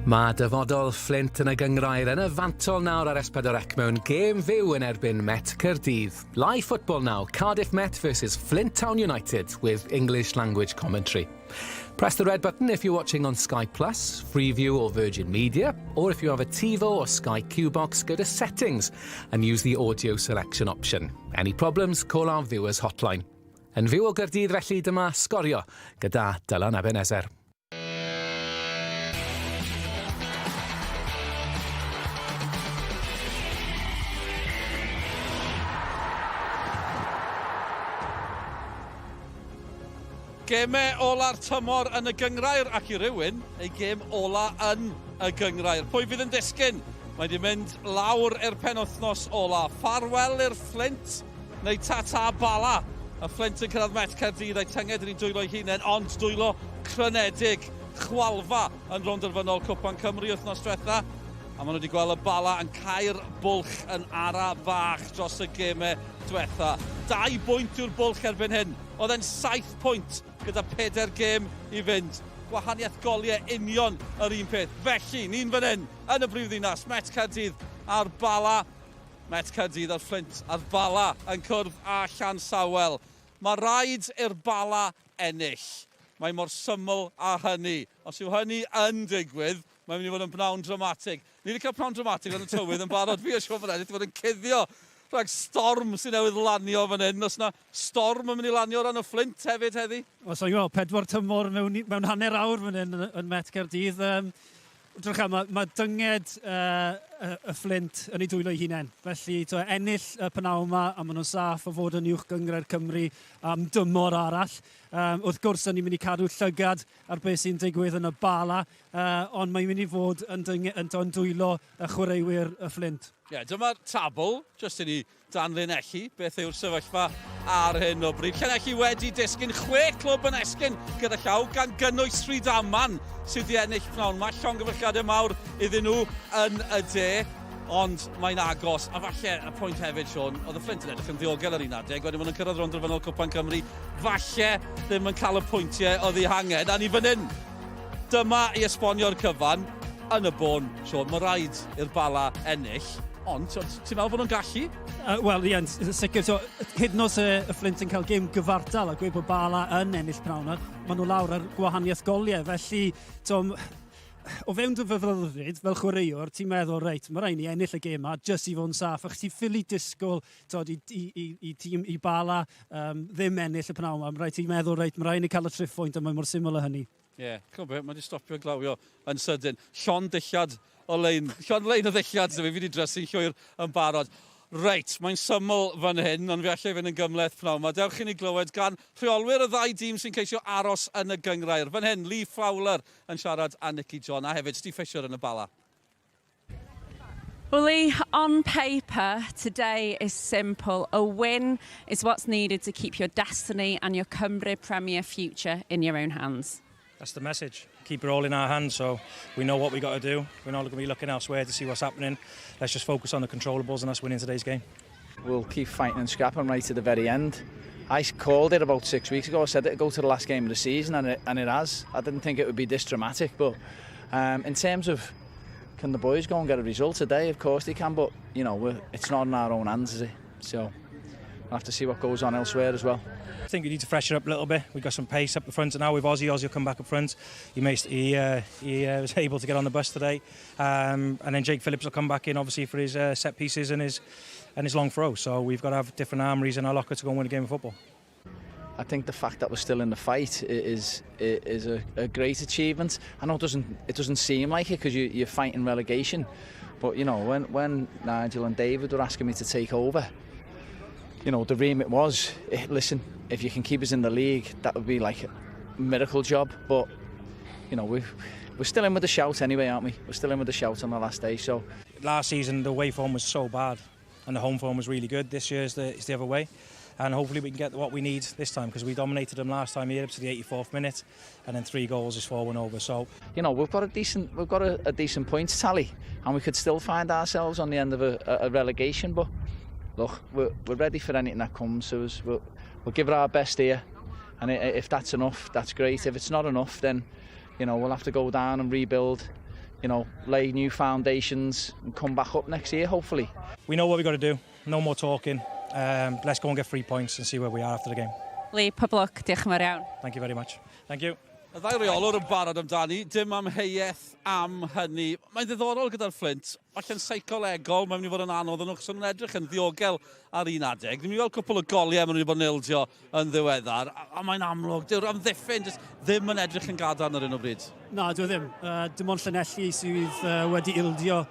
Mae dyfodol Flint yn y gynghrair yn y fantol nawr ar S4C mewn gêm fyw yn erbyn Met Caerdydd. Live football now, Cardiff Met versus Flint Town United with English language commentary. Press the red button if you're watching on Sky Plus, Freeview or Virgin Media, or if you have a TiVo or Sky Q box, go to Settings and use the audio selection option. Any problems, call our viewers hotline. Yn fyw o Gaerdydd felly dyma Sgorio gyda Dylan Ebenezer. Gemau ola'r tymor yn y gynghrair ac i rywun, ei gêm ola yn y gynghrair. Pwy fydd yn disgyn? Mae wedi mynd lawr i'r penwythnos ola. Ffarwel i'r Flint, neu tata Bala. Y Flint yn cyrraedd Met Caerdydd a'i tynged yn ei dwylo ei hunain, ond dwylo crynedig chwalfa yn ronderfynol Cwpan Cymru wythnos diwetha. A maen nhw wedi gweld y Bala yn cael bwlch yn ara bach dros y gemau diwetha. 2 bwynt yw'r bwlch erbyn hyn. Oedd e'n 7 pwynt gyda 4 gêm i fynd. Gwahaniaeth goliau union yr un peth. Felly, ni'n fan hyn yn y brifddinas. Met Caerdydd a'r Bala. Met Caerdydd a'r Flint a'r Bala yn cwrdd a Llansawel. Mae rhaid i'r Bala ennill. Mae mor syml a hynny. Os yw hynny yn digwydd, mae'n mynd i fod yn bnawn dramatig. Ni wedi cael pnawn dramatig yn y tywydd yn barod. Fi eisiau fod wedi fod yn cuddio rhag storm sy'n newydd lanio fan hyn. Os yna storm yn mynd i lanio ran y Flint hefyd heddi? Os o'n i'n gweld 4 tymor mewn hanner awr fan hyn yn Met Caerdydd. Mae dynged y Flint yn ei dwylo ei hunain. Felly ennill y pnawn yma a maen nhw'n saff o fod yn uwch gynghrair Cymru am dymor arall. Wrth gwrs, ni'n mynd i cadw llygad ar beth sy'n digwydd yn y Bala, ond mae'n mynd i fod yn dwylo y chwaraewyr y Flint. Dyma'r tabl, jyst i ni danlinellu beth yw'r sefyllfa ar hyn o bryd. Llanelli wedi disgyn 6 clwb yn esgyn gyda llaw gan gynnwys Rhydaman sydd wedi ennill pnawn. Mae llongyfarchiadau mawr iddyn nhw yn y de, ond mae'n agos. A falle y pwynt hefyd, Sean, oedd y Flint yn edrych yn ddiogel ar un adeg, wedyn maen nhw'n cyrraedd ronderfynol Cwpan Cymru. Falle ddim yn cael y pwyntiau oedd ei hangen. A ni fan hyn, dyma i esbonio'r cyfan yn y bôn, Sean. Mae rhaid i'r Bala ennill. Ond, ti'n meddwl bod nhw'n gallu? Wel, ie, sicr. Hyd yn oes y Flint yn cael gêm gyfartal a gweud bod Bala yn ennill pnawn, maen nhw lawr ar gwahaniaeth goliau. Felly, o fewn dy fyfyrwyd fel chwaraewr, ti'n meddwl, reit, mae rhaid ni ennill y gêm yma, jyst i fod yn saff. Ac ti'n ffili disgwyl i tîm i Bala ddim ennill y pnawn yma. Mae rhaid ti'n meddwl, reit, mae rhaid ni cael y triffwynt a mae mor syml o hynny. Cwm beth, mae wedi stopio glawio yn sydyn. Llon dillad o lein. Llon lein o ddillad, fi wedi drysu'n llwyr yn barod. Reit, mae'n syml fan hyn, ond fi allai fynd yn gymleth pnawn. Mae dewch i ni glywed gan rheolwyr y 2 dîm sy'n ceisio aros yn y gynghrair. Fan hyn, Lee Fowler yn siarad â Nicky John, a hefyd Steve Fisher yn y Bala. Well, Lee, on paper, today is simple. A win is what's needed to keep your destiny and your Cymru Premier future in your own hands. That's the message. Keep it all in our hands, so we know what we got to do. We're not going to be looking elsewhere to see what's happening. Let's just focus on the controllables and us winning today's game. We'll keep fighting and scrapping right to the very end. I called it about 6 weeks ago. I said it'd go to the last game of the season, and it has. I didn't think it would be this dramatic, but in terms of can the boys go and get a result today? Of course they can, but you know it's not in our own hands, is it? So we'll have to see what goes on elsewhere as well. I think we need to freshen up a little bit. We've got some pace up the front now with Ozzy. Ozzy will come back up front. He was able to get on the bus today. And then Jake Phillips will come back in, obviously, for his set pieces and his long throw. So we've got to have different armories in our locker to go and win a game of football. I think the fact that we're still in the fight is a great achievement. I know it doesn't seem like it because you're fighting relegation. But, you know, when Nigel and David were asking me to take over, you know, the remit was, listen, if you can keep us in the league, that would be like a miracle job. But, you know, we're still in with the shout anyway, aren't we? We're still in with the shout on the last day, so. Last season, the away form was so bad and the home form was really good. This year it's the other way. And hopefully we can get what we need this time because we dominated them last time here up to the 84th minute and then 3 goals is 4-1 over. So, you know, we've got a decent points tally and we could still find ourselves on the end of a relegation, but look, we're ready for anything that comes, so we'll give it our best here, and if that's enough, that's great. If it's not enough, then, you know, we'll have to go down and rebuild you know, lay new foundations and come back up next year, hopefully. We know what we've got to do. No more talking. Let's go and get 3 points and see where we are after the game. Lee, pob lwc, diolch yn fawr iawn. Thank you very much. Thank you. Y ddau reolwr yn barod amdani, dim amheuaeth am hynny. Mae'n ddiddorol gyda'r Flint. Falle'n seicolegol, mae'n mynd i fod yn anodd yn nhw, nhw'n edrych yn ddiogel ar un adeg. Ddim i weld cwpl o goliau mae'n mynd i fod yn ildio yn ddiweddar, a mae'n amlwg. Dyw'r amddiffyn ddim yn edrych yn gadarn ar un o bryd. Na, dwi ddim. Dim ond Llanelli sydd wedi ildio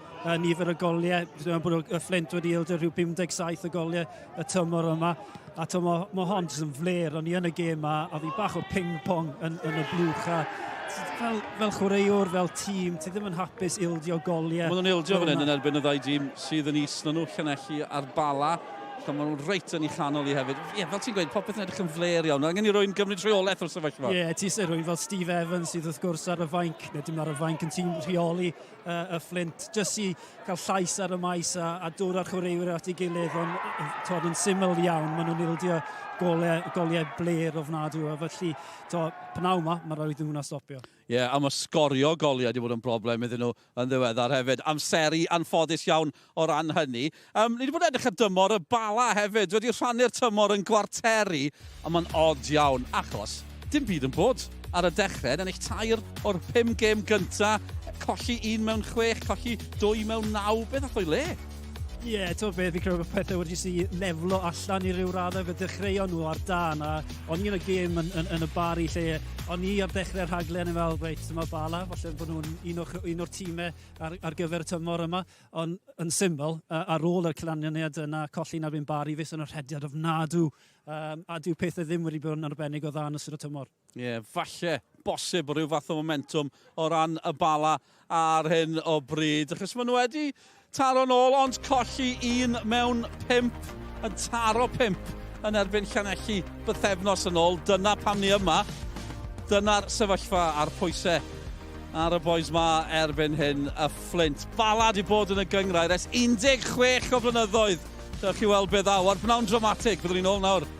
nifer y goliau. Dwi'n bod y Flint wedi ildio rhyw 57 o goliau y tymor yma. A mae hon jyst yn fler, o'n i yn y gêm a fi bach o ping-pong yn y blwch. Fel chwaraewr, fel tîm, ti ddim yn hapus ildio goliau. Maen nhw'n ildio fan hyn yn erbyn y ddau dîm sydd yn is na nhw, Llanelli a'r Bala. Maen nhw'n reit yn ei chanol i hefyd. Fel ti'n gweud, popeth yn edrych yn fler iawn. Angen i rwy'n gymryd rheolaeth o'r sefyllfa. Ti sy'n rwy'n fel Steve Evans sydd wrth gwrs ar y fainc, neu dim ar y fainc yn tîm rheoli y Flint. Jyst i cael llais ar y maes a dod â'r chwaraewyr at ei gilydd, ond yn syml iawn. Maen nhw'n ildio goliau bler ofnadw. Felly, pnaw mae rhaid nhw'n stopio. A mae sgorio goliau wedi bod yn broblem iddyn nhw yn ddiweddar hefyd. Amseru anffodus iawn o ran hynny. Ni wedi bod edrych ar dymor y Bala hefyd. Wedi rhannu'r tymor yn gwarteri, a mae'n od iawn, achos dim byd yn bod ar y dechrau. Ennill 2 o'r 5 gêm gyntaf, colli 1 mewn 6, colli 2 mewn 9. Beth all o'i le? To beth, fi credu bod pethau wedi si leflo allan i ryw raddau, fe dechreuon nhw ar dan, a o'n i yn y gêm yn y bari lle, o'n i ar dechrau'r rhaglen yn fel, reit, dyma Bala, falle bod nhw'n un o'r tîmau ar gyfer y tymor yma, ond yn syml, ar ôl y clanianiad yna, colli'n erbyn bari, fes yn yr hediad ofnadw, a dyw pethau ddim wedi bod yn arbennig o dda yn ystod y tymor. Falle, bosib o ryw fath o momentum o ran y Bala ar hyn o bryd, achos maen nhw wedi taro nôl, ond colli 1 mewn 5, yn taro 5 yn erbyn Llanelli bythefnos yn ôl. Dyna pam ni yma. Dyna'r sefyllfa a'r pwysau ar y boes ma erbyn hyn, y Flint. Bala di bod yn y gyngrair ers 16 o blynyddoedd. Dewch chi weld beth ddaw, ar bnawn dramatig. Byddwn ni'n ôl nawr.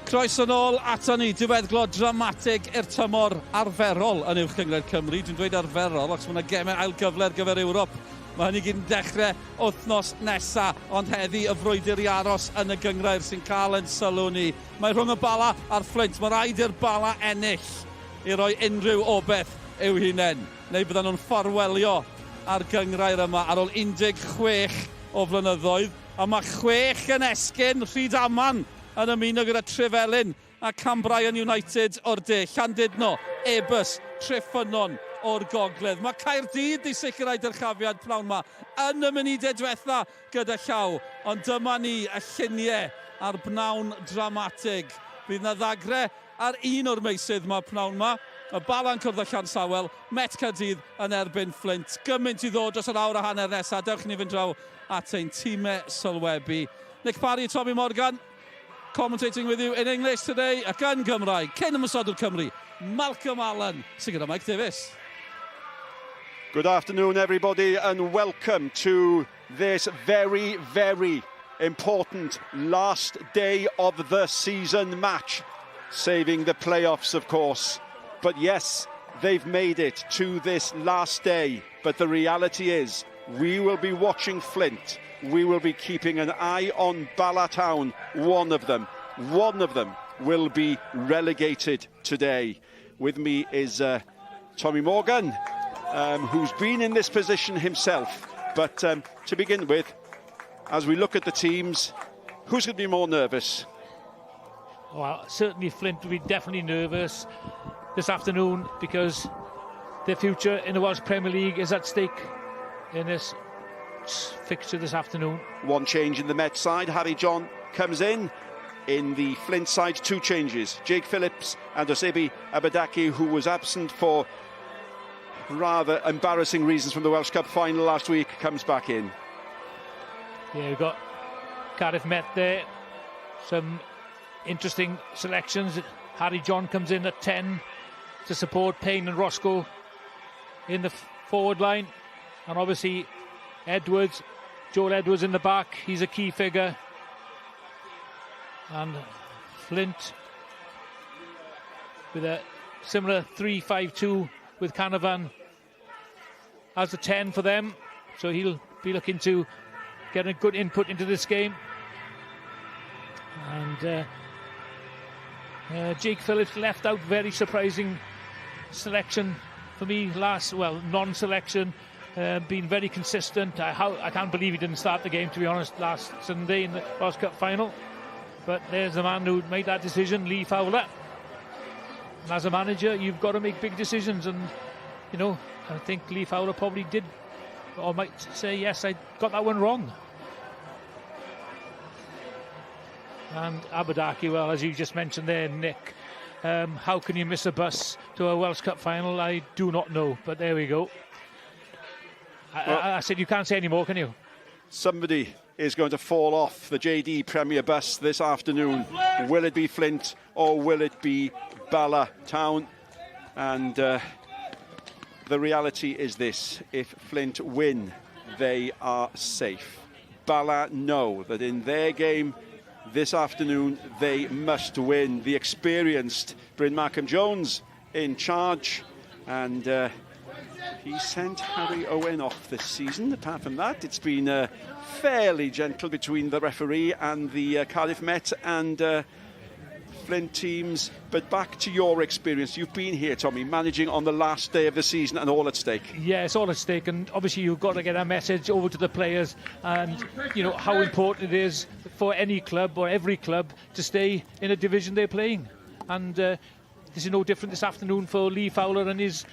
Croes yn ôl ato ni, diweddglo dramatig i'r tymor arferol yn uwch gyngred Cymru. Dwi'n dweud arferol, ac mae yna gemau ail gyfle ar gyfer Ewrop. Mae hynny gyd yn dechrau wythnos nesa, ond heddi y frwydr i aros yn y gyngrair sy'n cael yn sylw ni. Mae rhwng y Bala a'r Flint. Mae rhaid i'r Bala ennill i roi unrhyw obeth i'w hunain. Neu byddan nhw'n ffarwelio ar gyngrair yma ar ôl 16 o flynyddoedd. A mae 6 yn esgyn Rhydaman yn ymuno gyda Trefelyn a Cambrian United o'r de. Llandudno, Ebus, Tryffynon o'r gogledd. Mae Caerdydd i sicrhau dyrchafiad pnawn yma yn y munudau diwetha gyda llaw. Ond dyma ni y lluniau a'r bnawn dramatig. Bydd na ddagre ar un o'r meysydd yma pnawn yma. Y Bala'n cwrdd â Llansawel, Met Caerdydd yn erbyn Flint. Gymaint i ddod dros yr awr a hanner nesaf. Dewch ni fynd draw at ein tîmau sylwebu. Nick Parry, Tommy Morgan, commentating with you in English today, ac yn Gymraeg, cyn ymwysodwr Cymru, Malcolm Allen, sy'n gyda Mike Davies. Good afternoon, everybody, and welcome to this very, very important last day of the season match, saving the playoffs, of course. But yes, they've made it to this last day, but the reality is we will be watching Flint. We will be keeping an eye on Bala Town. One of them will be relegated today. With me is Tommy Morgan, who's been in this position himself. But to begin with, as we look at the teams, who's going to be more nervous? Well, certainly Flint will be definitely nervous this afternoon because their future in the Welsh Premier League is at stake in this fixture this afternoon. One change in the Met side. Harry John comes in the Flint side. 2 changes. Jake Phillips and Osebi Abadaki, who was absent for rather embarrassing reasons from the Welsh Cup final last week, comes back in. Yeah, we've got Cardiff Met there. Some interesting selections. Harry John comes in at 10 to support Payne and Roscoe in the forward line. And obviously Edwards, Joel Edwards in the back, he's a key figure. And Flint with a similar 3-5-2 with Canavan as a 10 for them. So he'll be looking to get a good input into this game. And Jake Phillips left out, very surprising selection for me non-selection. Been very consistent. I can't believe he didn't start the game, to be honest, last Sunday in the Welsh Cup final. But there's the man who made that decision, Lee Fowler. And as a manager, you've got to make big decisions. And, you know, I think Lee Fowler probably did, or might say, yes, I got that one wrong. And Abadaki, well, as you just mentioned there, Nick, how can you miss a bus to a Welsh Cup final? I do not know, but there we go. I said you can't say any more, can you? Somebody is going to fall off the JD Premier bus this afternoon. Will it be Flint or will it be Bala Town? And the reality is this: if Flint win, they are safe. Bala know that in their game this afternoon they must win. The experienced Bryn Markham-Jones in charge, and he sent Harry Owen off this season. Apart from that, it's been fairly gentle between the referee and the Cardiff Met and Flint teams. But back to your experience. You've been here, Tommy, managing on the last day of the season and all at stake. Yeah, it's all at stake, and obviously you've got to get a message over to the players and, you know, how important it is for any club or every club to stay in a division they're playing. And this is no different this afternoon for Lee Fowler and his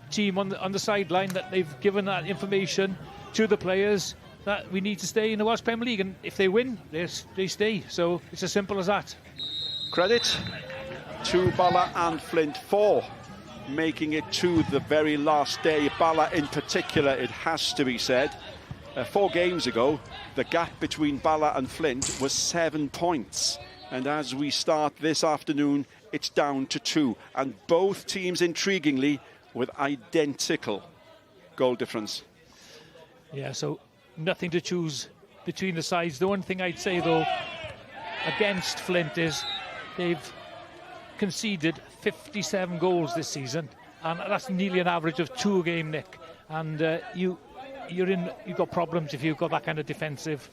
team on the sideline, that they've given that information to the players that we need to stay in the Welsh Premier League, and if they win, they stay. So it's as simple as that. Credit to Bala and Flint for making it to the very last day. Bala in particular, it has to be said. 4 games ago, the gap between Bala and Flint was 7 points. And as we start this afternoon, it's down to 2. And both teams, intriguingly, with identical goal difference. Yeah, so nothing to choose between the sides. The one thing I'd say, though, against Flint is they've conceded 57 goals this season, and that's nearly an average of 2 a game, Nick. And you've got problems if you've got that kind of defensive.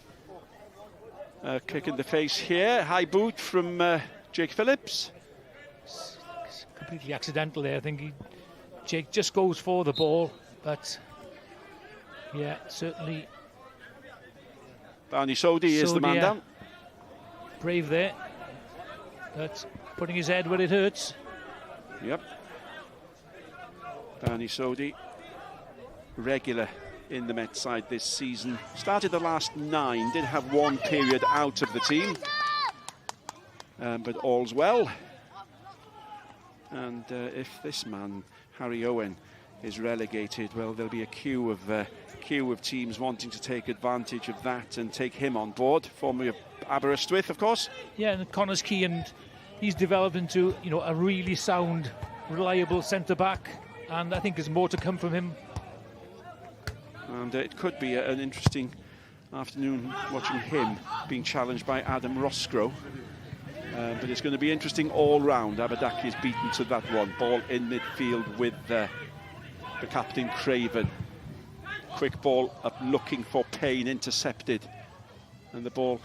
Kick in the face here, high boot from Jake Phillips. It's completely accidental there. I think Jake just goes for the ball, but yeah, certainly. Barney Sodi is the man down. Brave there, but putting his head where it hurts. Yep. Barney Sodi, regular in the Met side this season. Started the last 9, did have 1 period out of the team. But all's well. And if this man, Harry Owen, is relegated, well, there'll be a queue of teams wanting to take advantage of that and take him on board. Formerly of Aberystwyth, of course. Yeah, and Connor's key, and he's developed into, you know, a really sound, reliable centre-back, and I think there's more to come from him. And it could be an interesting afternoon watching him being challenged by Adam Roscoe. But it's going to be interesting all round. Aberdaki is beaten to that one. Ball in midfield with the captain Craven. Quick ball up looking for Payne, intercepted. And the ball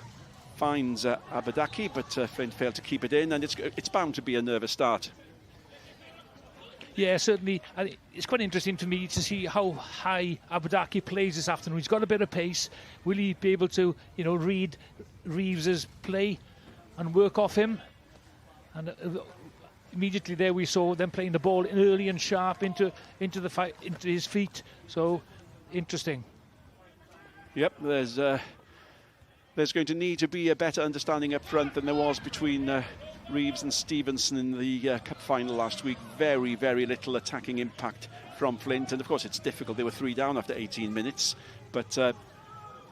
finds Aberdaki, but Flint failed to keep it in, and it's bound to be a nervous start. Yeah, certainly. It's quite interesting to me to see how high Aberdaki plays this afternoon. He's got a bit of pace. Will he be able to, you know, read Reeves's play and work off him? And immediately there we saw them playing the ball early and sharp into the fight, into his feet. So interesting. Yep, there's going to need to be a better understanding up front than there was between Reeves and Stevenson in the Cup final last week. Very, very little attacking impact from Flint, and of course it's difficult. They were 3 down after 18 minutes, but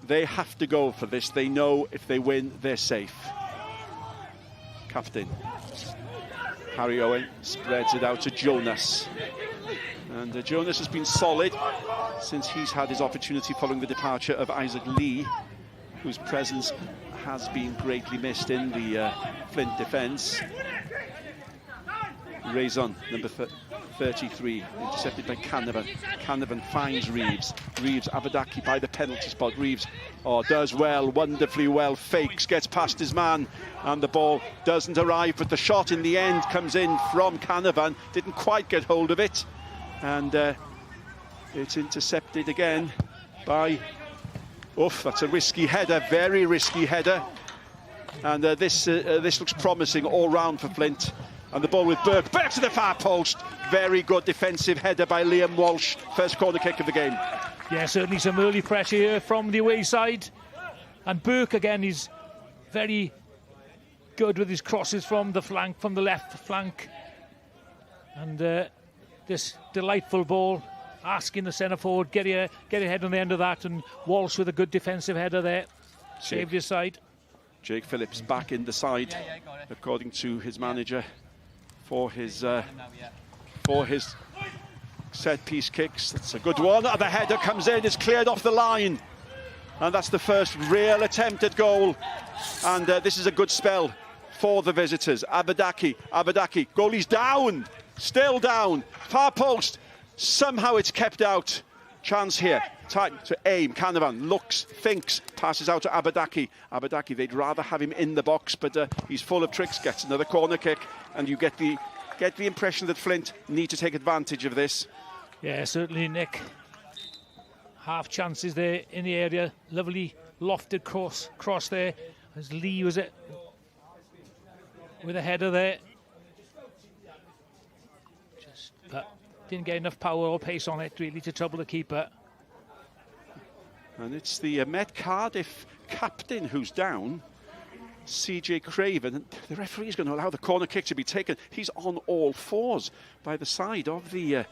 they have to go for this. They know if they win, they're safe. Captain Harry Owen spreads it out to Jonas, and Jonas has been solid since he's had his opportunity following the departure of Isaac Lee, whose presence has been greatly missed in the Flint defence. Raison, number 33, intercepted by Canavan. Canavan finds Reeves. Reeves, Aberdaki by the penalty spot. Reeves does well, wonderfully well, fakes, gets past his man, and the ball doesn't arrive, but the shot in the end comes in from Canavan. Didn't quite get hold of it, and it's intercepted again by... Oof, that's a risky header, very risky header. And this looks promising all round for Flint. And the ball with Burke, back to the far post. Very good defensive header by Liam Walsh. First corner kick of the game. Yeah, certainly some early pressure here from the away side. And Burke again is very good with his crosses from the flank, from the left flank. And this delightful ball, asking the centre forward, get your head on the end of that, and Walsh with a good defensive header there, saved his side. Jake Phillips back in the side, according to his manager, for his set piece kicks. That's a good one. The header comes in, it's cleared off the line, and that's the first real attempt at goal. And this is a good spell for the visitors. Aberdaki, goalie's down, still down, far post. Somehow it's kept out. Chance here. Time to aim. Canavan looks, thinks, passes out to Aberdaki. Aberdaki, they'd rather have him in the box, but he's full of tricks. Gets another corner kick, and you get the impression that Flint need to take advantage of this. Yeah, certainly, Nick. Half chances there in the area. Lovely lofted cross there. As Lee was it with a header there. Didn't get enough power or pace on it really to trouble the keeper. And it's the Met Cardiff captain who's down, CJ Craven. And the referee is going to allow the corner kick to be taken. He's on all fours by the side of the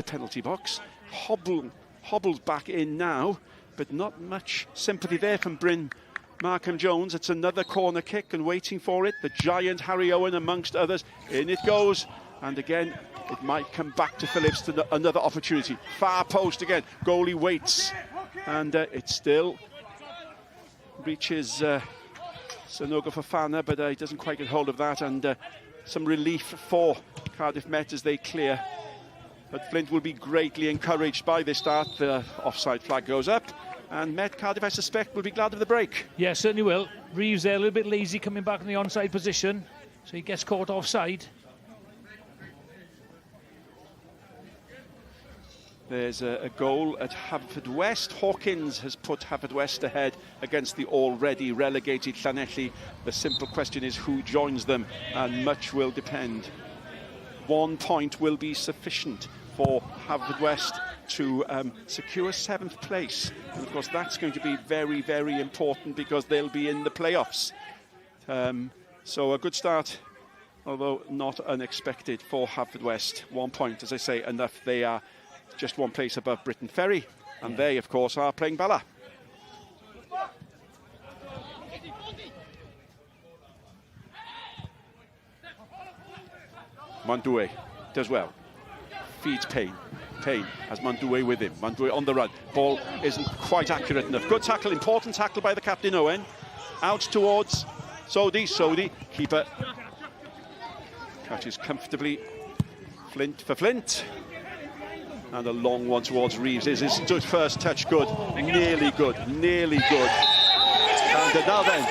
penalty box. Hobbles back in now, but not much sympathy there from Bryn Markham Jones. It's another corner kick, and waiting for it, the giant Harry Owen amongst others. In it goes, and again it might come back to Phillips to another opportunity. Far post again. Goalie waits, and it still reaches So no go for Fana, but he doesn't quite get hold of that, and some relief for Cardiff Met as they clear. But Flint will be greatly encouraged by this start. The offside flag goes up, and Met Cardiff, I suspect, will be glad of the break. Yeah, certainly will. Reeves there a little bit lazy coming back in the onside position, so he gets caught offside. There's a goal at Haverfordwest. Hawkins has put Haverfordwest ahead against the already relegated Llanelli. The simple question is who joins them, and much will depend. 1 point will be sufficient for Haverfordwest to secure 7th place. And of course that's going to be very, very important because they'll be in the playoffs. So a good start, although not unexpected for Haverfordwest. 1 point, as I say, enough. They are just 1 place above Briton Ferry, and they, of course, are playing Bala. Mandoué does well. Feeds Payne. Payne has Mandoué with him. Mandoué on the run. Ball isn't quite accurate enough. Good tackle, important tackle by the captain, Owen. Out towards Sodi. Sodi, keeper. Catches comfortably. Flint for Flint. And a long one towards Reeves. Is his first touch good? Nearly good. Nearly good. And now then,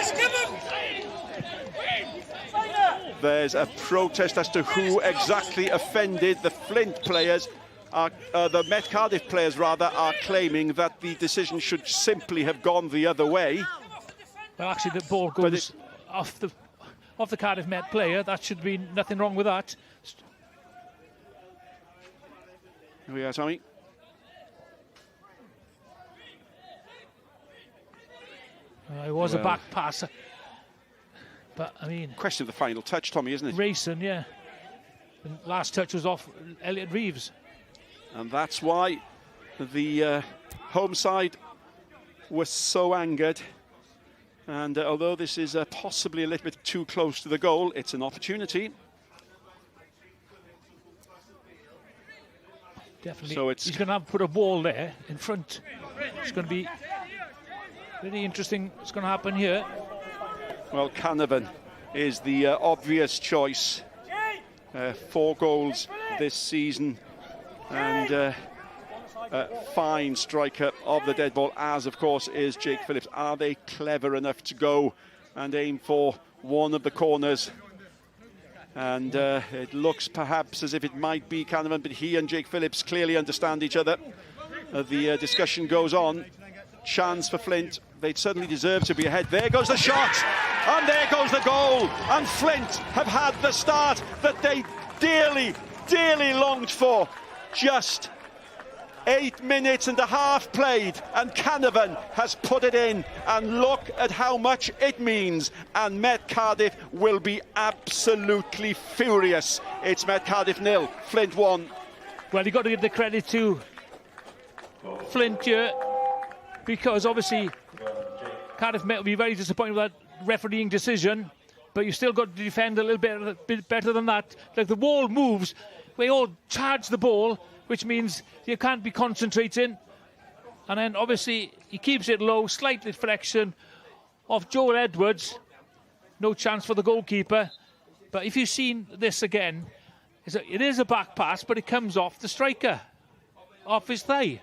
there's a protest as to who exactly offended. The Flint players, the Met Cardiff players rather, are claiming that the decision should simply have gone the other way. Well, actually, the ball goes off the Cardiff Met player. That should be nothing wrong with that. Here we are, Tommy. It was a back pass. But, I mean... Question of the final touch, Tommy, isn't it? Racing, yeah. The last touch was off Elliot Reeves. And that's why the home side was so angered. And although this is possibly a little bit too close to the goal, it's an opportunity. Definitely. So he's going to have to put a ball there in front. It's going to be really interesting what's going to happen here. Well, Canavan is the obvious choice. 4 goals this season, and a fine striker of the dead ball, as of course is Jake Phillips. Are they clever enough to go and aim for one of the corners? And it looks perhaps as if it might be Canavan, but he and Jake Phillips clearly understand each other. The discussion goes on. Chance for Flint. They'd certainly deserve to be ahead. There goes the shot, and there goes the goal. And Flint have had the start that they dearly, dearly longed for. Just 8 minutes and a half played, and Canavan has put it in, and look at how much it means. And Met Cardiff will be absolutely furious. It's Met Cardiff 0, Flint 1. Well, you've got to give the credit to Flint here, because obviously Cardiff Met will be very disappointed with that refereeing decision, but you've still got to defend a little bit better than that. Like, the ball moves, we all charge the ball, which means you can't be concentrating. And then obviously he keeps it low, slight deflection of Joel Edwards. No chance for the goalkeeper. But if you've seen this again, it is a back pass, but it comes off the striker, off his thigh,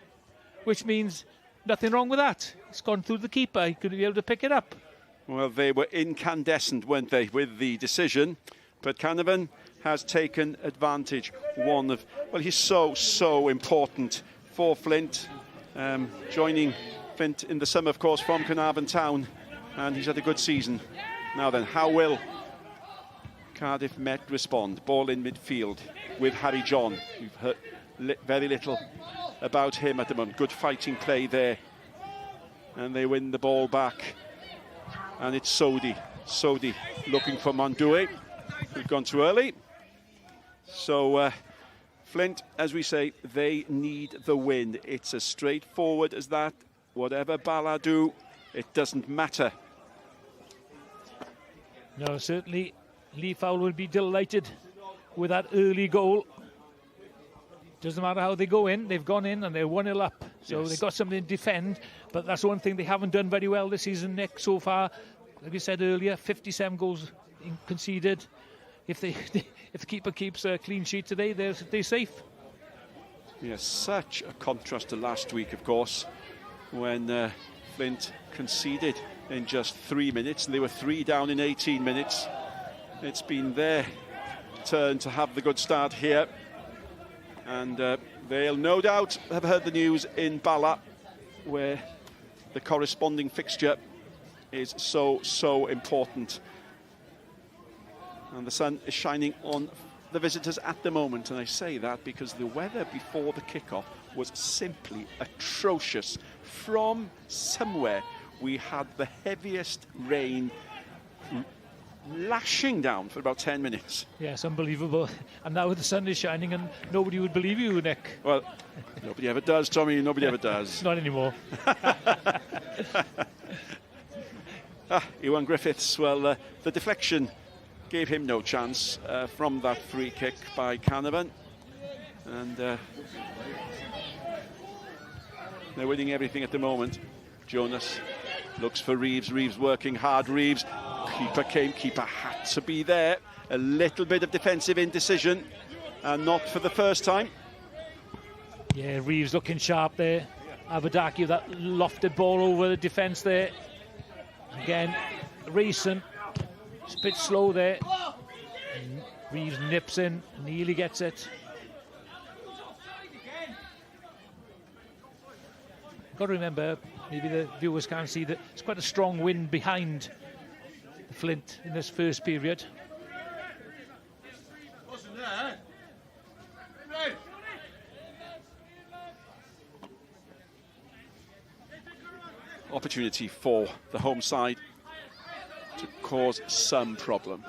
which means nothing wrong with that. It's gone through the keeper. He could be able to pick it up. Well, they were incandescent, weren't they, with the decision. But Canavan has taken advantage. He's so important for Flint. Joining Flint in the summer, of course, from Cardiff Town, and he's had a good season. Now then, how will Cardiff Met respond? Ball in midfield with Harry John. We've heard very little about him at the moment. Good fighting play there. And they win the ball back. And it's Sodi. Sodi looking for Mandoué. We've gone too early. So Flint, as we say, they need the win. It's as straightforward as that. Whatever Bala do, it doesn't matter. No, certainly Lee Fowler will be delighted with that early goal. Doesn't matter how they go in, they've gone in and they're 1-0 up. So They've got something to defend, but that's one thing they haven't done very well this season, Nick, so far. like we said earlier, 57 goals conceded. If the keeper keeps a clean sheet today, they're safe. Yes, such a contrast to last week, of course, when Flint conceded in just 3 minutes, and they were 3 down in 18 minutes. It's been their turn to have the good start here, and they'll no doubt have heard the news in Bala, where the corresponding fixture is so important. And the sun is shining on the visitors at the moment, and I say that because the weather before the kickoff was simply atrocious. From somewhere we had the heaviest rain lashing down for about 10 minutes. Yes, unbelievable. And now the sun is shining and nobody would believe you, Nick. Well, nobody ever does, Tommy, nobody ever does. Not anymore. Iwan Griffiths, well, the deflection gave him no chance from that free kick by Canavan. And they're winning everything at the moment. Jonas looks for Reeves. Reeves working hard. Reeves, keeper came. Keeper had to be there. A little bit of defensive indecision, and not for the first time. Yeah, Reeves looking sharp there. Abadaki, that lofted ball over the defence there. Again, racing. It's a bit slow there. And Reeves nips in. Nearly gets it. Got to remember, maybe the viewers can't see that it's quite a strong wind behind the Flint in this first period. Opportunity for the home side to cause some problem.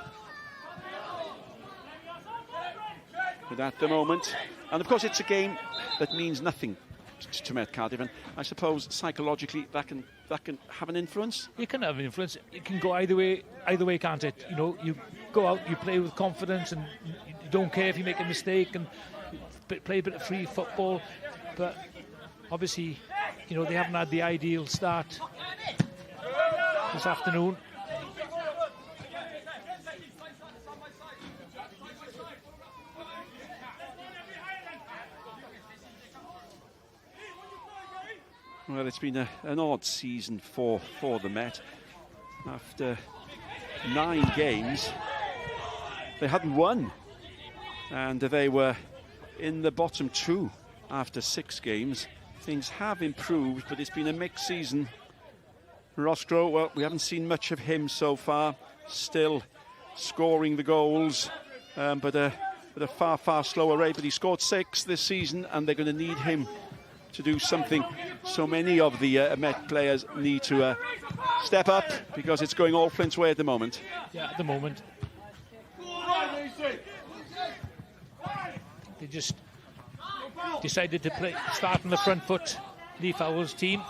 But at the moment, and of course it's a game that means nothing to Met Cardiff, and I suppose psychologically that can have an influence. It can have an influence. It can go either way, can't it? You know, you go out, you play with confidence, and you don't care if you make a mistake, and play a bit of free football. But obviously, you know, they haven't had the ideal start this afternoon. Well, it's been an odd season for the Met. After 9 games, they hadn't won, and they were in the bottom 2 after 6 games. Things have improved, but it's been a mixed season. Roscoe, well, we haven't seen much of him so far. Still scoring the goals, but at a far slower rate. But he scored 6 this season, and they're going to need him to do something. So many of the Met players need to step up, because it's going all Flint's way at the moment. Yeah, at the moment. They just decided to start on the front foot, Lee Fowler's team.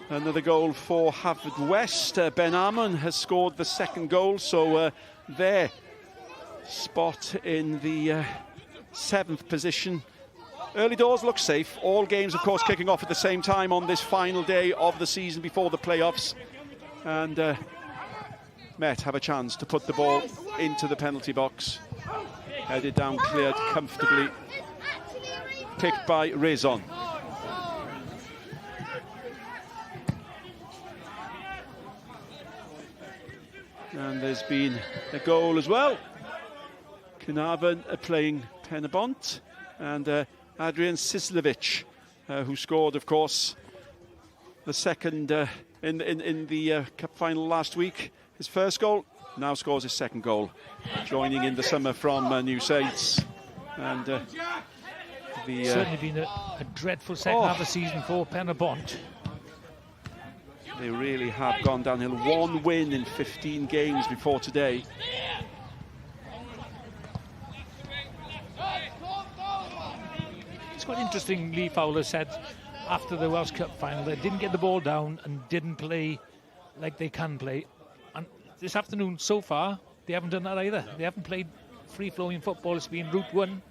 Another goal for Haverfordwest. Ben Armon has scored the second goal, so their spot in the 7th position. Early doors look safe. All games, of course, kicking off at the same time on this final day of the season before the playoffs. And Met have a chance to put the ball into the penalty box. Headed down, cleared comfortably. Kicked by Rezon. And there's been a goal as well. Carnarvon are playing Penabont, and Adrian Sislovic, who scored, of course, the second in the Cup final last week. His first goal, now scores his second goal, joining in the summer from New Saints. And certainly been a dreadful second half of the season for Penabont. They really have gone downhill. 1 win in 15 games before today. It's quite interesting, Lee Fowler said after the Welsh Cup final, they didn't get the ball down and didn't play like they can play. And this afternoon, so far, they haven't done that either. They haven't played free-flowing football. It's been route one.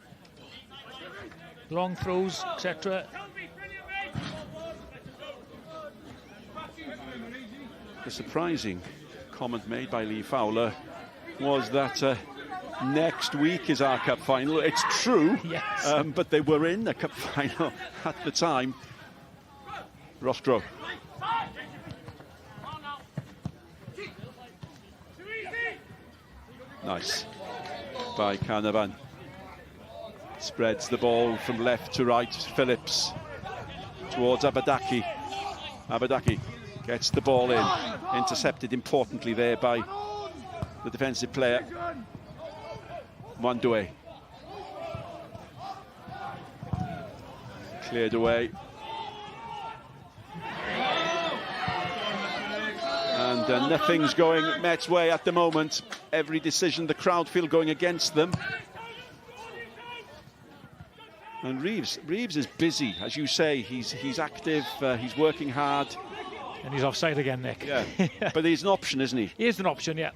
long throws, etc. The surprising comment made by Lee Fowler was that next week is our cup final. It's true, yes. But they were in the cup final at the time. Rostro. Nice by Canavan. Spreads the ball from left to right. Phillips towards Abadaki. Abadaki gets the ball in. Intercepted importantly there by the defensive player. Mwandwe. Cleared away. And nothing's going Met's way at the moment. Every decision, the crowd feel going against them. And Reeves is busy, as you say. He's active. He's working hard. And he's offside again, Nick. Yeah, but he's an option, isn't he? He is an option, yeah.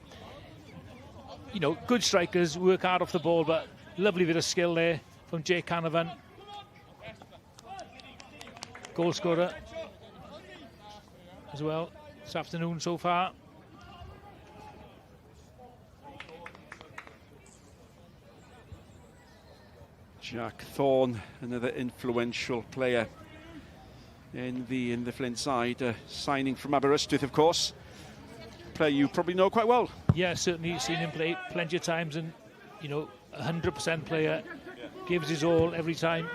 You know, good strikers work hard off the ball, but lovely bit of skill there from Jay Canavan. Goal scorer as well this afternoon so far. Jack Thorne, another influential player in the Flint side, signing from Aberystwyth, of course. Player you probably know quite well. Yeah, certainly seen him play plenty of times, and you know, 100% player, gives his all every time,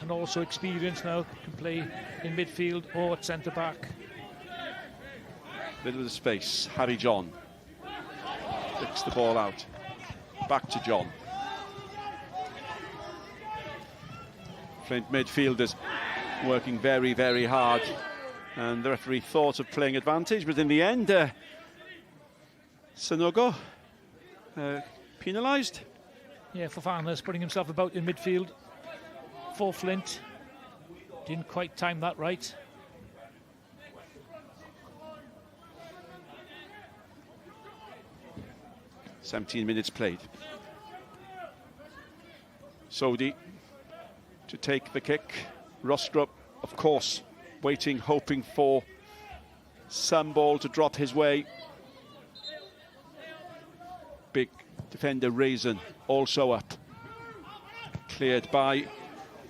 and also experienced now, can play in midfield or at centre back. Middle of the space, Harry John flicks the ball out, back to John. Flint midfielders working very, very hard, and the referee thought of playing advantage, but in the end, Sanogo penalised. Yeah, Fofana's putting himself about in midfield for Flint. Didn't quite time that right. "17 minutes played. Sodi to take the kick. Rostrup, of course, waiting, hoping for some ball to drop his way. Big defender Raisin also up. Cleared by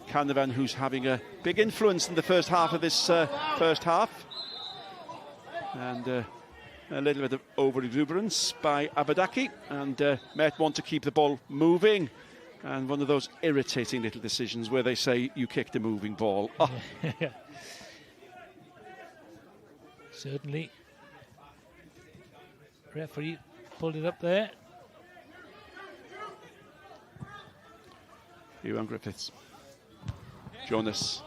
Canavan, who's having a big influence in the first half of this first half. And a little bit of over-exuberance by Abadaki. And Met want to keep the ball moving. And one of those irritating little decisions where they say you kicked a moving ball. Oh. Yeah. Certainly. Referee pulled it up there. Ewan Griffiths. Jonas.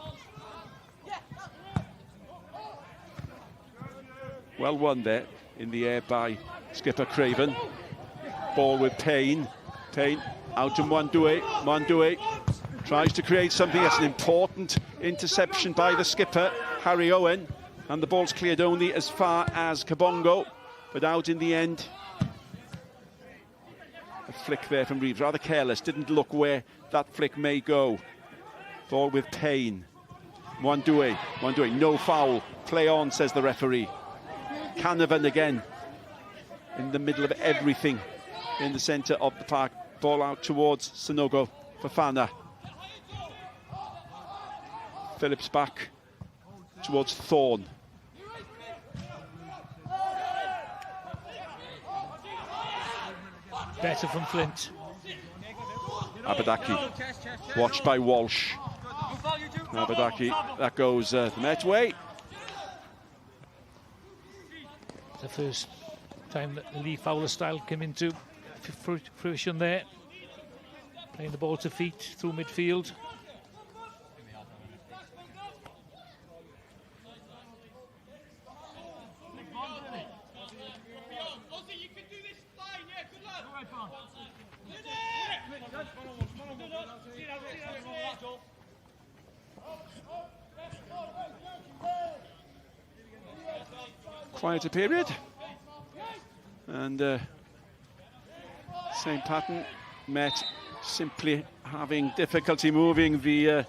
Well won there in the air by skipper Craven. Ball with Payne. Payne out to Mwandwe. Mwandwe tries to create something. That's an important interception by the skipper, Harry Owen. And the ball's cleared only as far as Kabongo. But out in the end. A flick there from Reeves. Rather careless. Didn't look where that flick may go. Ball with Payne. Mwandwe. Mwandwe, no foul. Play on, says the referee. Canavan again. In the middle of everything. In the centre of the park. Ball out towards Sanogo. Fofana. Phillips back towards Thorne. Better from Flint. Abadaki. Watched by Walsh. Abadaki. That goes the Met way. The first time that the Lee Fowler style came into fruition there. Playing the ball to feet through midfield. Quieter period. And same pattern. Met simply having difficulty moving the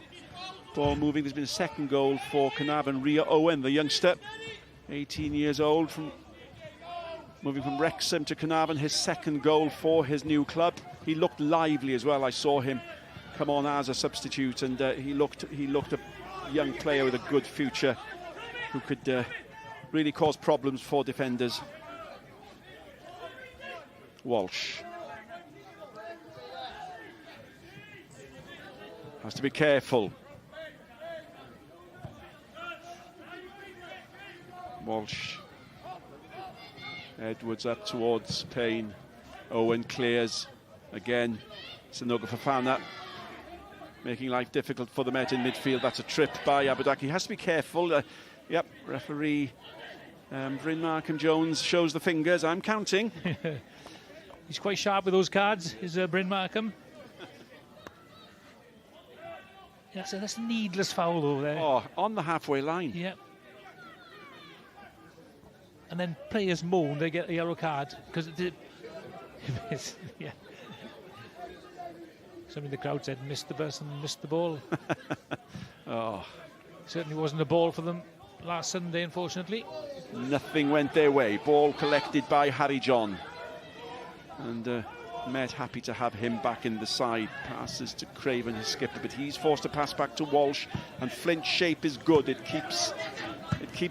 ball moving. There's been a second goal for Carnarvon. Ria Owen, the youngster, 18 years old, moving from Wrexham to Carnarvon, his second goal for his new club. He looked lively as well. I saw him come on as a substitute, and he looked a young player with a good future who could really cause problems for defenders. Walsh has to be careful. Walsh. Edwards up towards Payne. Owen clears again. Sanogo Fofana making life difficult for the Met in midfield. That's a trip by Abadaki. He has to be careful. Yep, referee Bryn Markham Jones shows the fingers. I'm counting. He's quite sharp with those cards, is Bryn Markham. Yeah, so that's a needless foul over there. Oh, on the halfway line. Yep. And then players moan, they get a yellow card because yeah. Somebody in the crowd said missed the bus and missed the ball. Oh, certainly wasn't a ball for them last Sunday, unfortunately. Nothing went their way. Ball collected by Harry John, and Met happy to have him back in the side. Passes to Craven, his skipper, but he's forced to pass back to Walsh, and Flint's shape is good. It keeps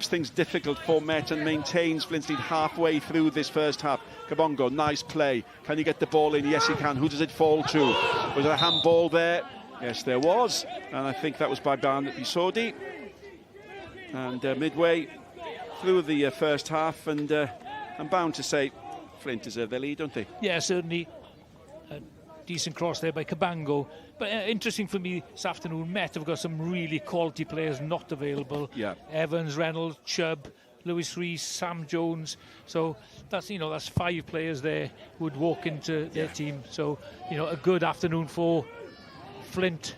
things difficult for Met and maintains Flint's lead halfway through this first half. Kabongo, nice play. Can he get the ball in? Yes, he can. Who does it fall to? Was there a handball there? Yes, there was. And I think that was by Bala Town. And midway through the first half, and I'm bound to say Flint deserve their lead, don't they? Yeah, certainly. A decent cross there by Cabango. But interesting for me this afternoon, Met have got some really quality players not available. Yeah. Evans, Reynolds, Chubb, Lewis Rees, Sam Jones. So that's that's 5 players there who would walk into their team. So a good afternoon for Flint.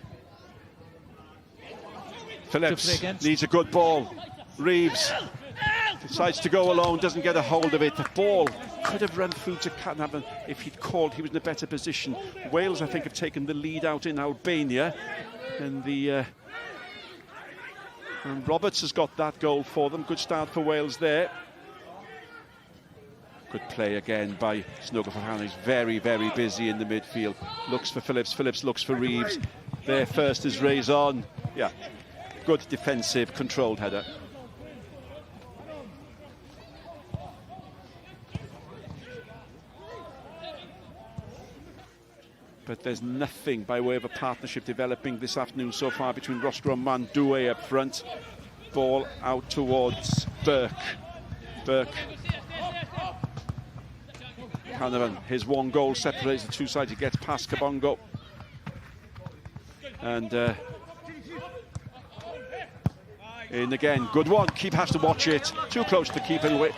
Phillips needs a good ball. Reeves decides to go alone, doesn't get a hold of it. The ball could have run through to Carnarvon if he'd called. He was in a better position. Wales, I think, have taken the lead out in Albania, and and Roberts has got that goal for them. Good start for Wales there. Good play again by Sanogo Fofana. He's very, very busy in the midfield. Looks for Phillips. Phillips looks for Reeves. There first is Raison. Yeah, good defensive, controlled header. But there's nothing by way of a partnership developing this afternoon so far between Roscoe and Mandoué up front. Ball out towards Burke. Burke. Carnarvon, his one goal separates the two sides. He gets past Kabongo. And in again, good one. Keeper has to watch it. Too close to the keeper.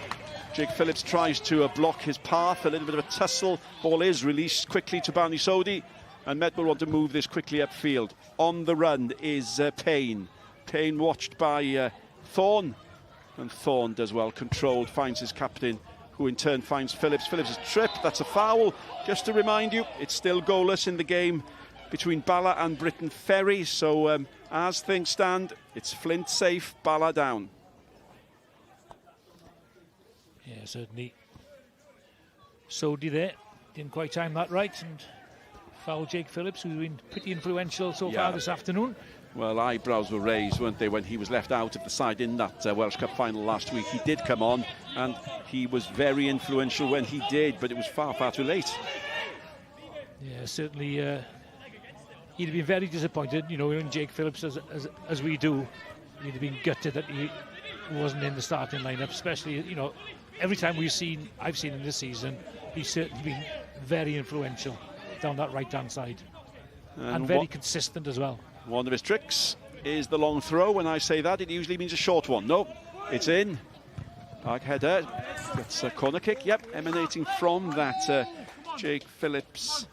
Jake Phillips tries to block his path. A little bit of a tussle. Ball is released quickly to Bala Town, and Met will want to move this quickly upfield. On the run is Payne. Payne watched by Thorne, and Thorne does well. Controlled, finds his captain, who in turn finds Phillips. Phillips' trip, that's a foul. Just to remind you, it's still goalless in the game between Bala and Briton Ferry. So as things stand, it's Flint safe, Bala down. Yeah, certainly. Sodi there, didn't quite time that right, and foul Jake Phillips, who's been pretty influential so far this afternoon. Well, eyebrows were raised, weren't they, when he was left out of the side in that Welsh Cup final last week. He did come on, and he was very influential when he did, but it was far, far too late. Yeah, certainly. He'd have been very disappointed, in Jake Phillips, as we do. He'd have been gutted that he wasn't in the starting lineup, especially, every time I've seen him this season, he's certainly been very influential down that right-hand side. And very consistent as well. One of his tricks is the long throw. When I say that, it usually means a short one. No, it's in. Back header. That's a corner kick, emanating from that Jake Phillips.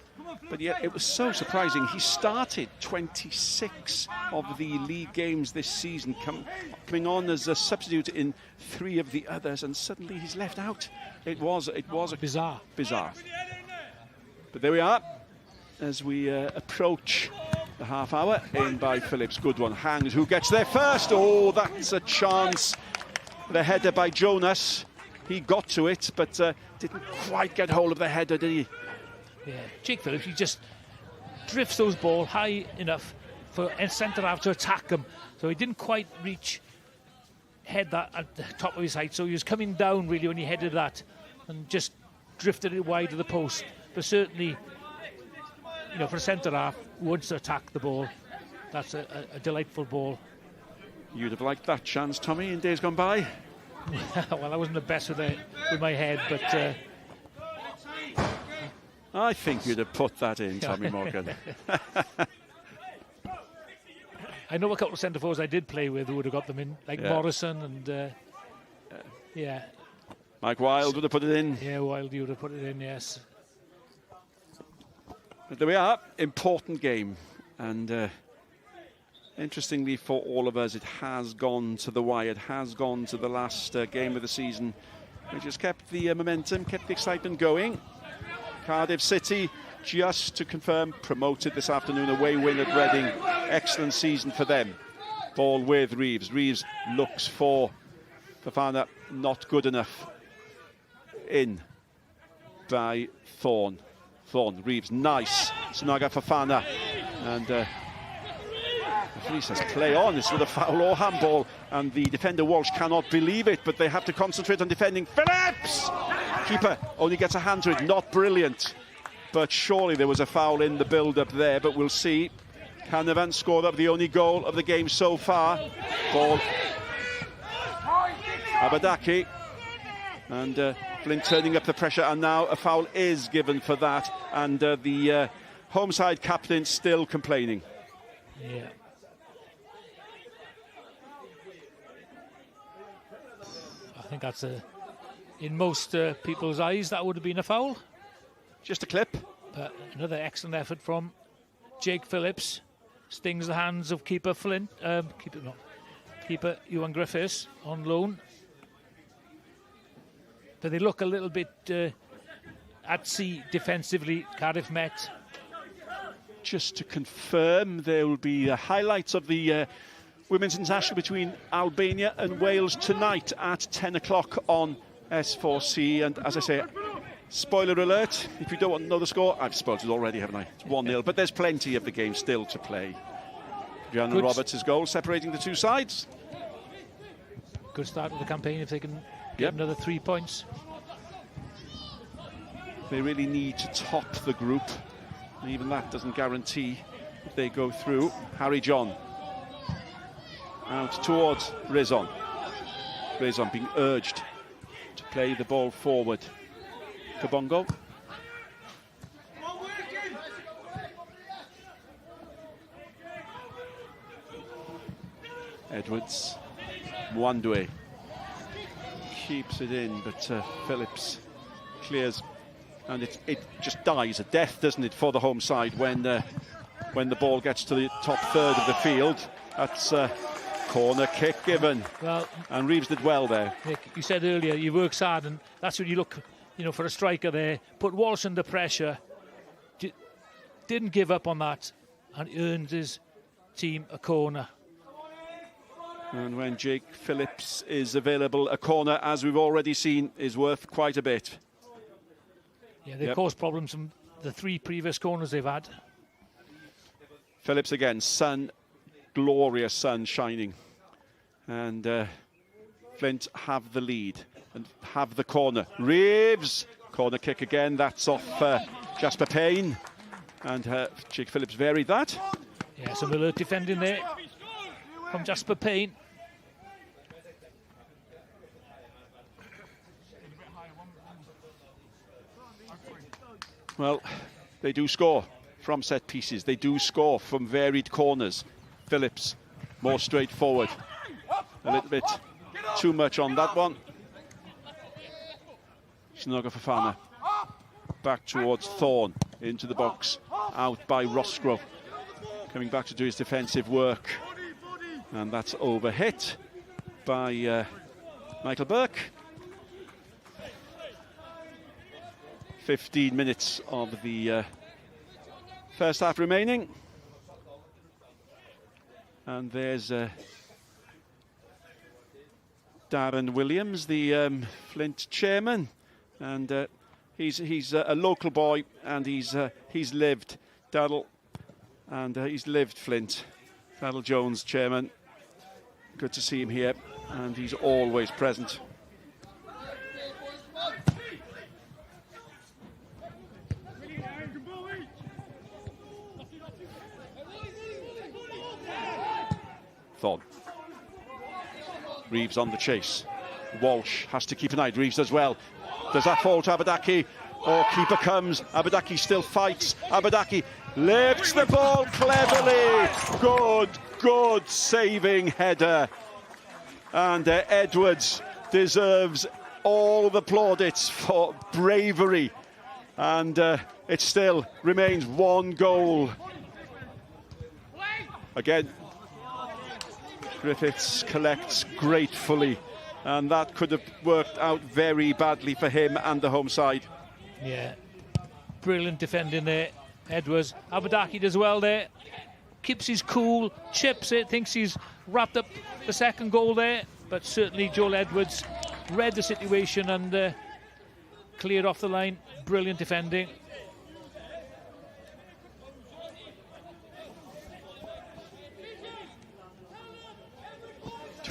But yet it was so surprising. He started 26 of the league games this season, coming on as a substitute in 3 of the others, and suddenly he's left out. It was a bizarre. But there we are. as we approach the half hour. In by Phillips, good one. Hangs, who gets there first? Oh, that's a chance. The header by Jonas. He got to it, but didn't quite get hold of the header, did he? Yeah, Jake Phillips, he just drifts those ball high enough for a centre-half to attack him. So he didn't quite head that at the top of his height. So he was coming down, really, when he headed that and just drifted it wide of the post. But certainly, you know, for a centre-half who wants to attack the ball, that's a delightful ball. You'd have liked that chance, Tommy, in days gone by. Well, I wasn't the best with my head, but... I think you'd have put that in, Tommy Morgan. I know a couple of centre-forwards I did play with who would have got them in, like Morrison and... Mike Wilde would have put it in. Yeah, Wilde would have put it in, yes. But there we are, important game. And interestingly for all of us, it has gone to the wire. It has gone to the last game of the season, which has kept the momentum, kept the excitement going. Cardiff City, just to confirm, promoted this afternoon, away win at Reading. Excellent season for them. Ball with Reeves. Reeves looks for Fofana, not good enough. In by Thorne. Reeves, nice. Snaga Fofana. And the referee says play on. It's with a foul or handball. And the defender Walsh cannot believe it, but they have to concentrate on defending. Phillips! Keeper only gets a hand to it, not brilliant. But surely there was a foul in the build-up there, but we'll see. Canavan scored up the only goal of the game so far. Ball. Abadaki. And Flint turning up the pressure, and now a foul is given for that. And the home side captain still complaining. Yeah. I think that's in most people's eyes, that would have been a foul. Just a clip. But another excellent effort from Jake Phillips. Stings the hands of keeper Flint. Keeper Ewan Griffiths on loan. But they look a little bit at sea defensively, Cardiff Met. Just to confirm, there will be highlights of the Women's International between Albania and Wales tonight at 10 o'clock on S4C. And as I say, spoiler alert, if you don't want to know the score, I've spoiled it already, haven't I? It's 1-0, but there's plenty of the game still to play. Gianna Roberts' goal separating the two sides. Good start of the campaign if they can get another 3 points. They really need to top the group. And even that doesn't guarantee if they go through. Harry John out towards Rezon. Rezon being urged to play the ball forward. Kabongo. Edwards. Mwandwe keeps it in, but Phillips clears, and it just dies a death, doesn't it, for the home side when the ball gets to the top third of the field. That's a corner kick given. Well, and Reeves did well there. Nick, you said earlier he works hard, and that's when you look, you know, for a striker there. Put Walsh under pressure. Didn't give up on that, and earned his team a corner. And when Jake Phillips is available, a corner, as we've already seen, is worth quite a bit. Yeah, they've caused problems from the 3 previous corners they've had. Phillips again, sun, glorious sun shining. And Flint have the lead and have the corner. Reeves, corner kick again, that's off Jasper Payne. And Jake Phillips varied that. Yeah, some alert defending there from Jasper Payne. Well, they do score from set pieces. They do score from varied corners. Phillips, more straightforward. A little bit too much on that one. Snaga Fofana. Back towards Thorne. Into the box. Out by Roscoe. Coming back to do his defensive work. And that's overhit by Michael Burke. 15 minutes of the First half remaining. And there's Darren Williams, the Flint chairman, and he's a local boy, and he's lived Darryl, and he's lived Flint. Darryl Jones, chairman. Good to see him here, and he's always present. Thorne. Reeves on the chase. Walsh has to keep an eye. Reeves as well. Does that fall to Abadaki? Oh, keeper comes. Abadaki still fights. Abadaki lifts the ball cleverly. Good saving header. And Edwards deserves all the plaudits for bravery. And it still remains 1 goal. Again, Griffiths collects gratefully, and that could have worked out very badly for him and the home side. Yeah, brilliant defending there, Edwards. Abadaki does well there, keeps his cool, chips it, thinks he's wrapped up the second goal there, but certainly Joel Edwards read the situation and cleared off the line. Brilliant defending.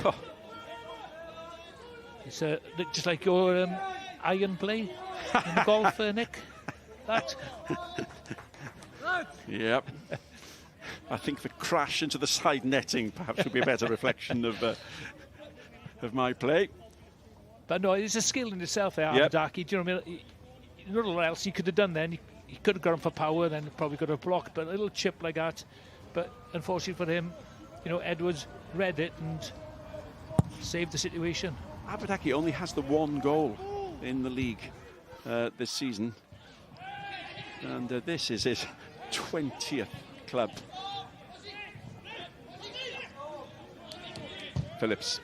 Oh. It's just like your iron play in the golf, Nick. That. Yep. I think the crash into the side netting perhaps would be a better reflection of my play. But no, it's a skill in itself there, Yep. Abadaki. Do you know what I mean? Nothing else he could have done then. He could have got him for power, then probably could have blocked, but a little chip like that. But unfortunately for him, you know, Edwards read it and saved the situation. Abadaki only has the 1 goal in the league this season, and this is his 20th club. Phillips,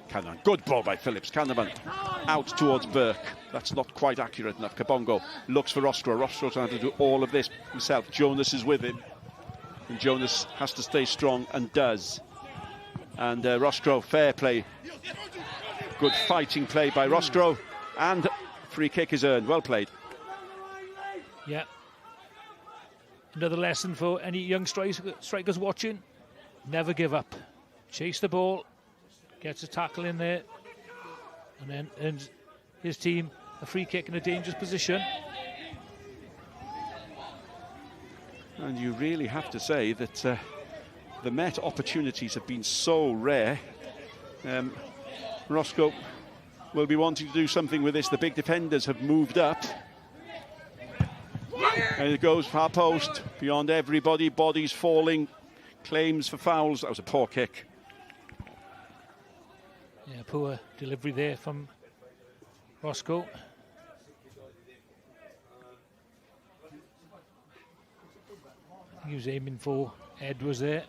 Cannon, good ball by Phillips. Cannon out towards Burke. That's not quite accurate enough. Kabongo looks for Roscoe. Roscoe trying to do all of this himself. Jonas is with him, and Jonas has to stay strong and does. And Roscoe, fair play. Good fighting play by Roscoe, and free kick is earned. Well played. Yeah. Another lesson for any young strikers watching. Never give up. Chase the ball, gets a tackle in there, and then earns his team a free kick in a dangerous position. And you really have to say that the Met opportunities have been so rare. Roscoe will be wanting to do something with this. The big defenders have moved up. And it goes far post, beyond everybody, bodies falling, claims for fouls. That was a poor kick. Yeah, poor delivery there from Roscoe. I think he was aiming for Edwards there.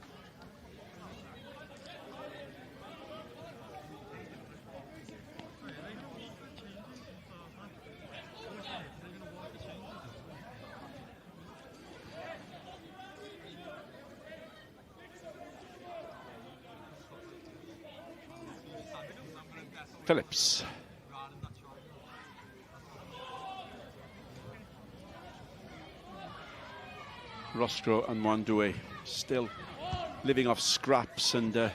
Phillips. Rostro and Mwandue still living off scraps and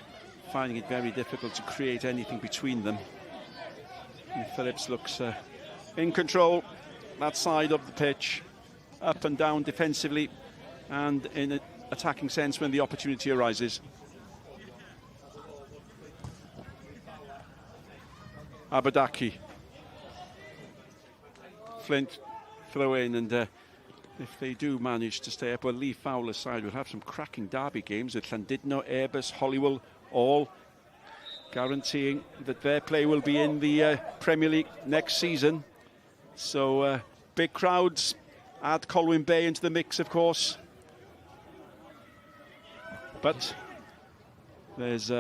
finding it very difficult to create anything between them. And Phillips looks in control, that side of the pitch, up and down defensively and in an attacking sense when the opportunity arises. Abadaki. Flint throw in, and if they do manage to stay up, well, Lee Fowler's side will have some cracking derby games with Llandudno, Airbus, Holywell, all guaranteeing that their play will be in the Premier League next season. So big crowds, add Colwyn Bay into the mix, of course. But there's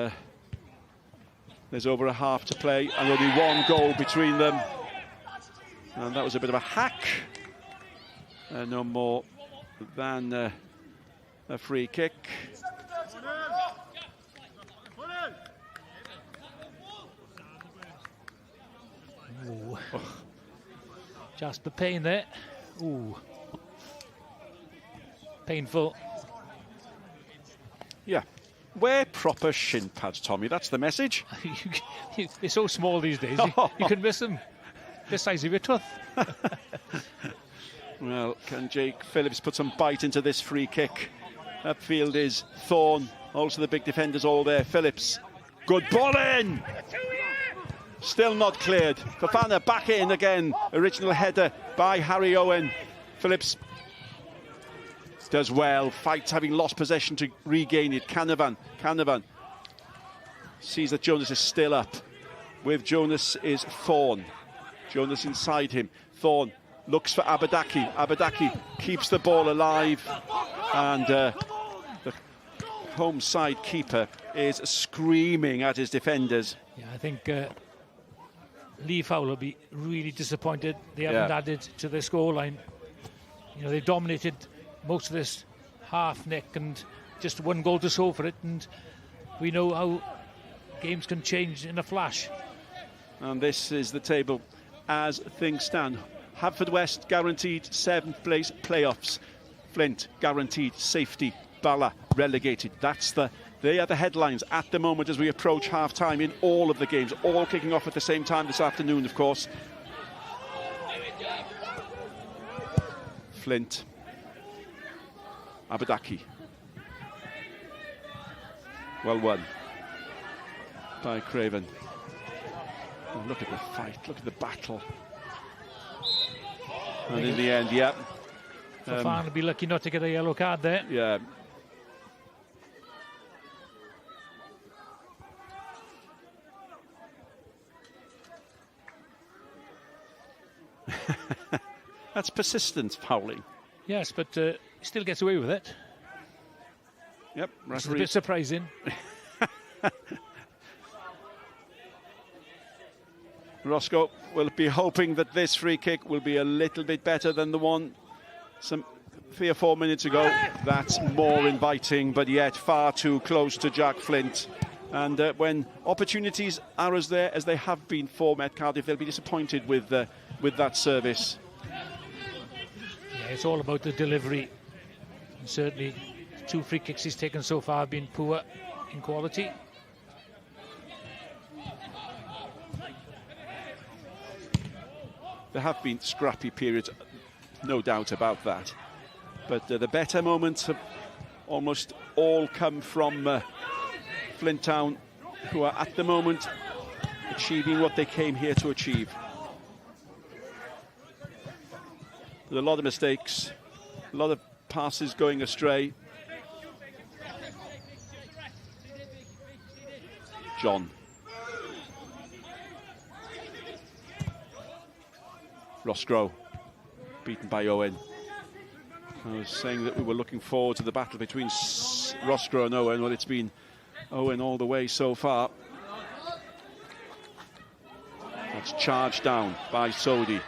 over a half to play and only 1 goal between them. And that was a bit of a hack. No more than a free kick. Ooh. Jasper Payne there. Ooh. Painful. Yeah. Wear proper shin pads, Tommy. That's the message. They're so small these days. You can miss them. The size of your tooth. Well, can Jake Phillips put some bite into this free kick? Upfield is Thorne. Also the big defenders all there. Phillips. Good ball in! Still not cleared. Fofana back in again. Original header by Harry Owen. Phillips does well. Fights having lost possession to regain it. Canavan sees that Jonas is still up. With Jonas is Thorne. Jonas inside him. Thorne looks for Abadaki. Abadaki keeps the ball alive. And the home side keeper is screaming at his defenders. Yeah, I think Lee Fowler will be really disappointed they haven't added to their scoreline. You know, they dominated most of this half, Nick, and just one goal to show for it, and we know how games can change in a flash. And this is the table as things stand. Haverfordwest guaranteed 7th place playoffs. Flint guaranteed safety. Bala relegated. They are the headlines at the moment as we approach half-time in all of the games, all kicking off at the same time this afternoon, of course. Flint. Abadaki. Well won by Craven. Oh, look at the fight, look at the battle. And in the end, yeah. Fofana will be lucky not to get a yellow card there. Yeah. That's persistent fouling. Yes, but he still gets away with it. Yep, It's a bit surprising. Roscoe will be hoping that this free kick will be a little bit better than the one some 3 or 4 minutes ago. That's more inviting, but yet far too close to Jack Flint. And when opportunities are as there as they have been for Met Cardiff, they'll be disappointed with that service. Yeah, it's all about the delivery. And certainly, 2 free kicks he's taken so far have been poor in quality. There have been scrappy periods, no doubt about that. But the better moments have almost all come from Flint Town, who are at the moment achieving what they came here to achieve. With a lot of mistakes, a lot of passes going astray. John. Roscoe, beaten by Owen. I was saying that we were looking forward to the battle between Roscoe and Owen. Well, it's been Owen all the way so far. That's charged down by Sodi.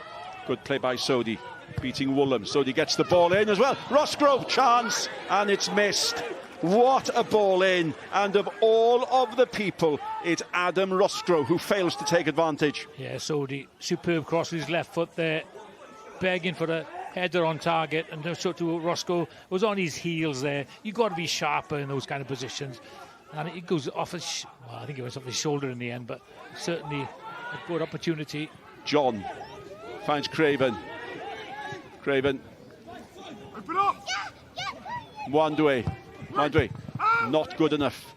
Good play by Sodi, beating Woolham. Sodi gets the ball in as well. Roscoe, chance, and it's missed. What a ball in. And of all of the people, it's Adam Roscoe who fails to take advantage. Yeah, Sodi, superb cross with his left foot there, begging for a header on target, and so to Roscoe was on his heels there. You've got to be sharper in those kind of positions. And it goes off his, well, I think it was off his shoulder in the end, but certainly a good opportunity. John finds Craven. Craven. Mwandwe, not good enough.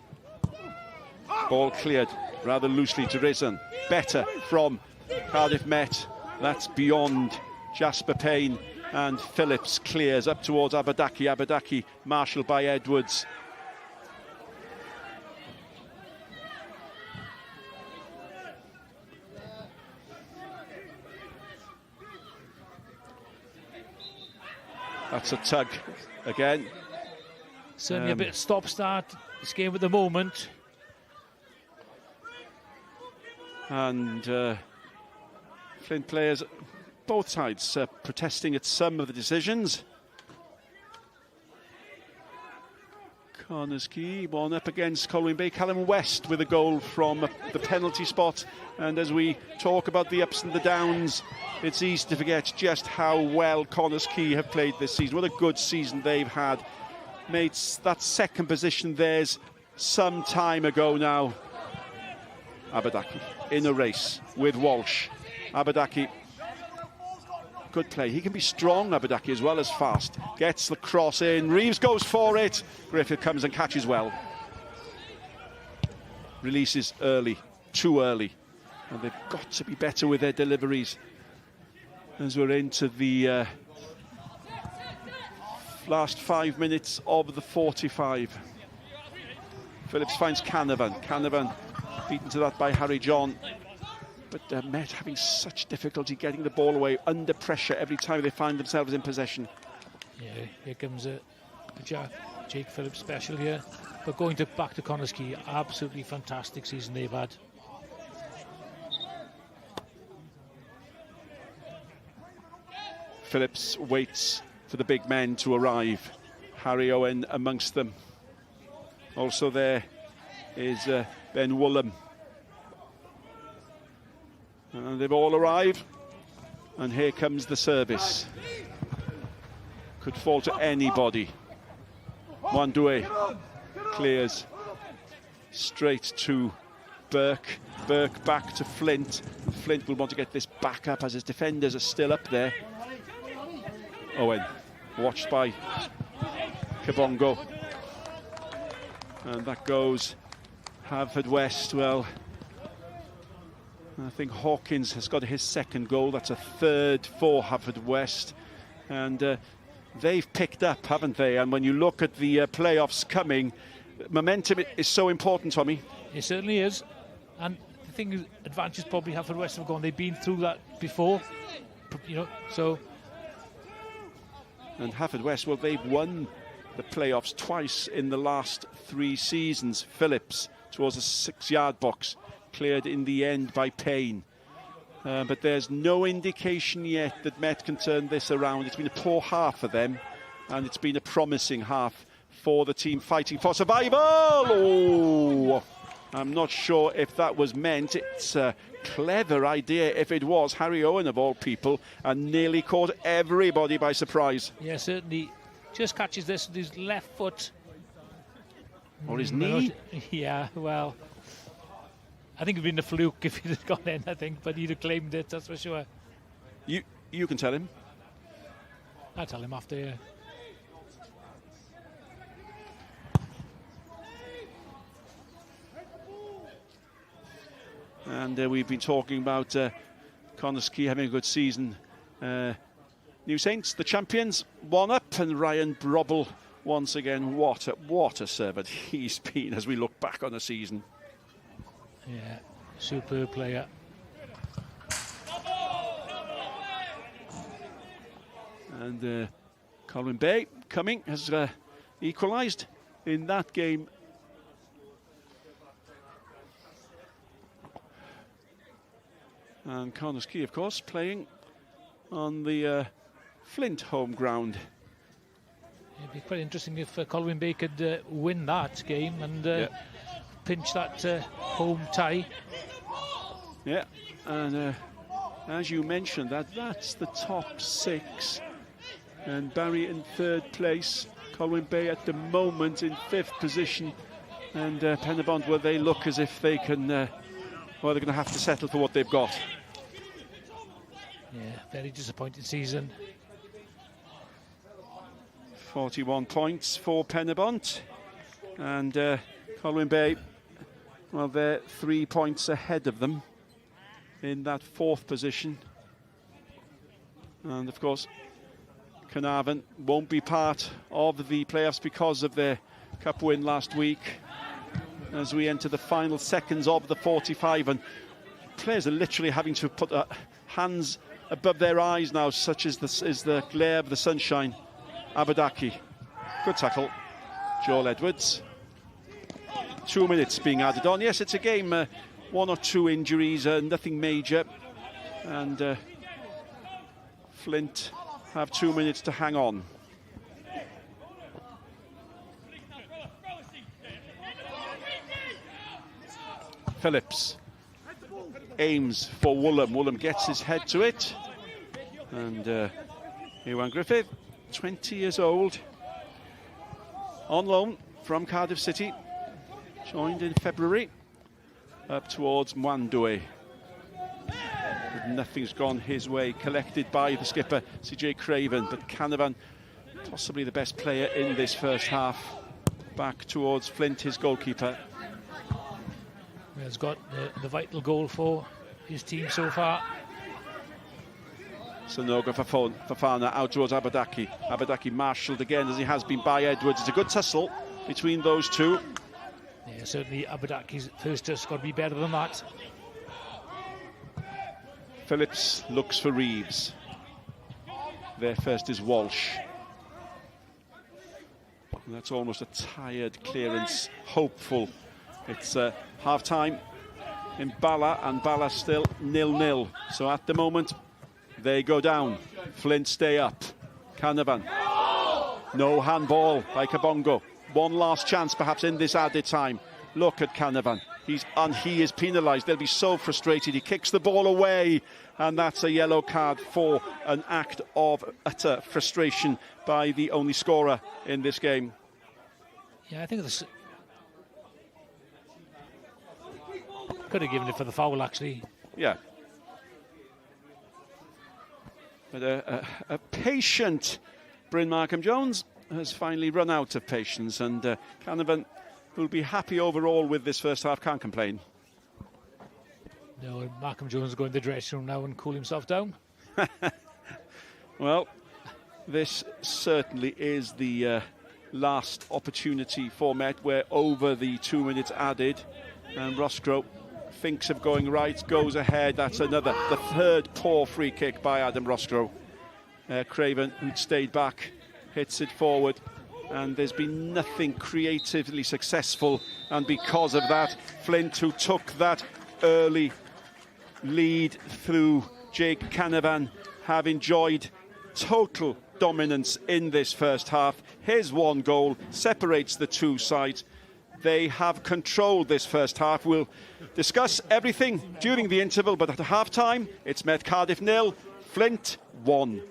Ball cleared rather loosely to Risen. Better from Cardiff Met. That's beyond Jasper Payne, and Phillips clears up towards Abadaki. Abadaki marshalled by Edwards. That's a tug again. Certainly a bit of stop-start this game at the moment. And Flint players, both sides, protesting at some of the decisions. Corners key, one up against Colwyn Bay. Callum West with a goal from the penalty spot. And as we talk about the ups and the downs, it's easy to forget just how well Connors Key have played this season. What a good season they've had. Made that second position theirs some time ago now. Aberdaki in a race with Walsh. Aberdaki, good play. He can be strong, Aberdaki, as well as fast. Gets the cross in. Reeves goes for it. Griffith comes and catches well. Releases early, too early. And they've got to be better with their deliveries as we're into the last 5 minutes of the 45. Phillips finds Canavan. Canavan beaten to that by Harry John. But Met having such difficulty getting the ball away under pressure every time they find themselves in possession. Yeah, here comes a Jake Phillips special here. But going back to Connors Key, absolutely fantastic season they've had. Phillips waits for the big men to arrive. Harry Owen amongst them. Also there is Ben Woolham. And they've all arrived. And here comes the service. Could fall to anybody. Mwandwe clears straight to Burke. Burke back to Flint. Flint will want to get this back up as his defenders are still up there. Owen, watched by Kabongo. And that goes Haverfordwest. Well, I think Hawkins has got his second goal. That's a third for Haverfordwest. And they've picked up, haven't they? And when you look at the playoffs coming, momentum is so important, Tommy. It certainly is. And the thing is, advantage probably Haverfordwest have gone. They've been through that before, you know, so... And Haverfordwest, well, they've won the playoffs twice in the last 3 seasons. Phillips towards the 6-yard box, cleared in the end by Payne. But there's no indication yet that Met can turn this around. It's been a poor half for them, and it's been a promising half for the team fighting for survival. Oh, I'm not sure if that was meant. It's a clever idea if it was. Harry Owen, of all people, and nearly caught everybody by surprise. Yeah, certainly. Just catches this with his left foot. Or his knee? Yeah, well, I think it'd been a fluke if he'd have gone in, I think, but he'd have claimed it, that's for sure. You can tell him. I'll tell him after, yeah. And we've been talking about Connors Key having a good season. New Saints, the champions, 1 up, and Ryan Brobble once again. What a servant he's been as we look back on the season. Yeah, superb player. And Colwyn Bay coming has equalised in that game. And Connors Key, of course, playing on the Flint home ground. It'd be quite interesting if Colwyn Bay could win that game and pinch that home tie. Yeah, and as you mentioned, that's the top 6. And Barry in 3rd place. Colwyn Bay at the moment in 5th position. And Penabont, well, they look as if they can... well, they're going to have to settle for what they've got. Yeah, very disappointing season. 41 points for Penabont. And Colwyn Bay, well, they're 3 points ahead of them in that 4th position. And, of course, Carnarvon won't be part of the playoffs because of their cup win last week. As we enter the final seconds of the 45, and players are literally having to put hands above their eyes now, such as the glare of the sunshine. Aberdaki, good tackle. Joel Edwards. 2 minutes being added on. Yes, it's a game, 1 or 2 injuries, nothing major. And Flint have 2 minutes to hang on. Phillips aims for Woolham. Woolham gets his head to it. And Iwan Griffith, 20 years old, on loan from Cardiff City, joined in February, up towards Mwandwe. But nothing's gone his way, collected by the skipper, CJ Craven, but Canavan, possibly the best player in this first half, back towards Flint, his goalkeeper. He's got the vital goal for his team so far. Sanogo Fafana out towards Abadaki. Abadaki marshalled again as he has been by Edwards. It's a good tussle between those two. Yeah, certainly Abadaki's first has got to be better than that. Phillips looks for Reeves. Their first is Walsh. And that's almost a tired clearance, hopeful. It's half-time in Bala, and Bala still 0-0. So at the moment, they go down. Flint stay up. Canavan. No handball by Kabongo. One last chance perhaps in this added time. Look at Canavan. He is penalised. They'll be so frustrated. He kicks the ball away, and that's a yellow card for an act of utter frustration by the only scorer in this game. Yeah, I think this could have given it for the foul, actually. Yeah. But a patient Bryn Markham-Jones has finally run out of patience, and Canavan will be happy overall with this first half, can't complain. No, Markham-Jones will go in the dressing room now and cool himself down. Well, this certainly is the last opportunity for Met. We're over the 2 minutes added, and Roscoe thinks of going right, goes ahead. That's the third poor free kick by Adam Roscoe. Craven, who'd stayed back, hits it forward, and there's been nothing creatively successful, and because of that, Flint, who took that early lead through Jake Canavan, have enjoyed total dominance in this first half. His one goal separates the two sides. They have controlled this first half. We'll discuss everything during the interval, but at half-time, it's Met Cardiff 0, Flint 1.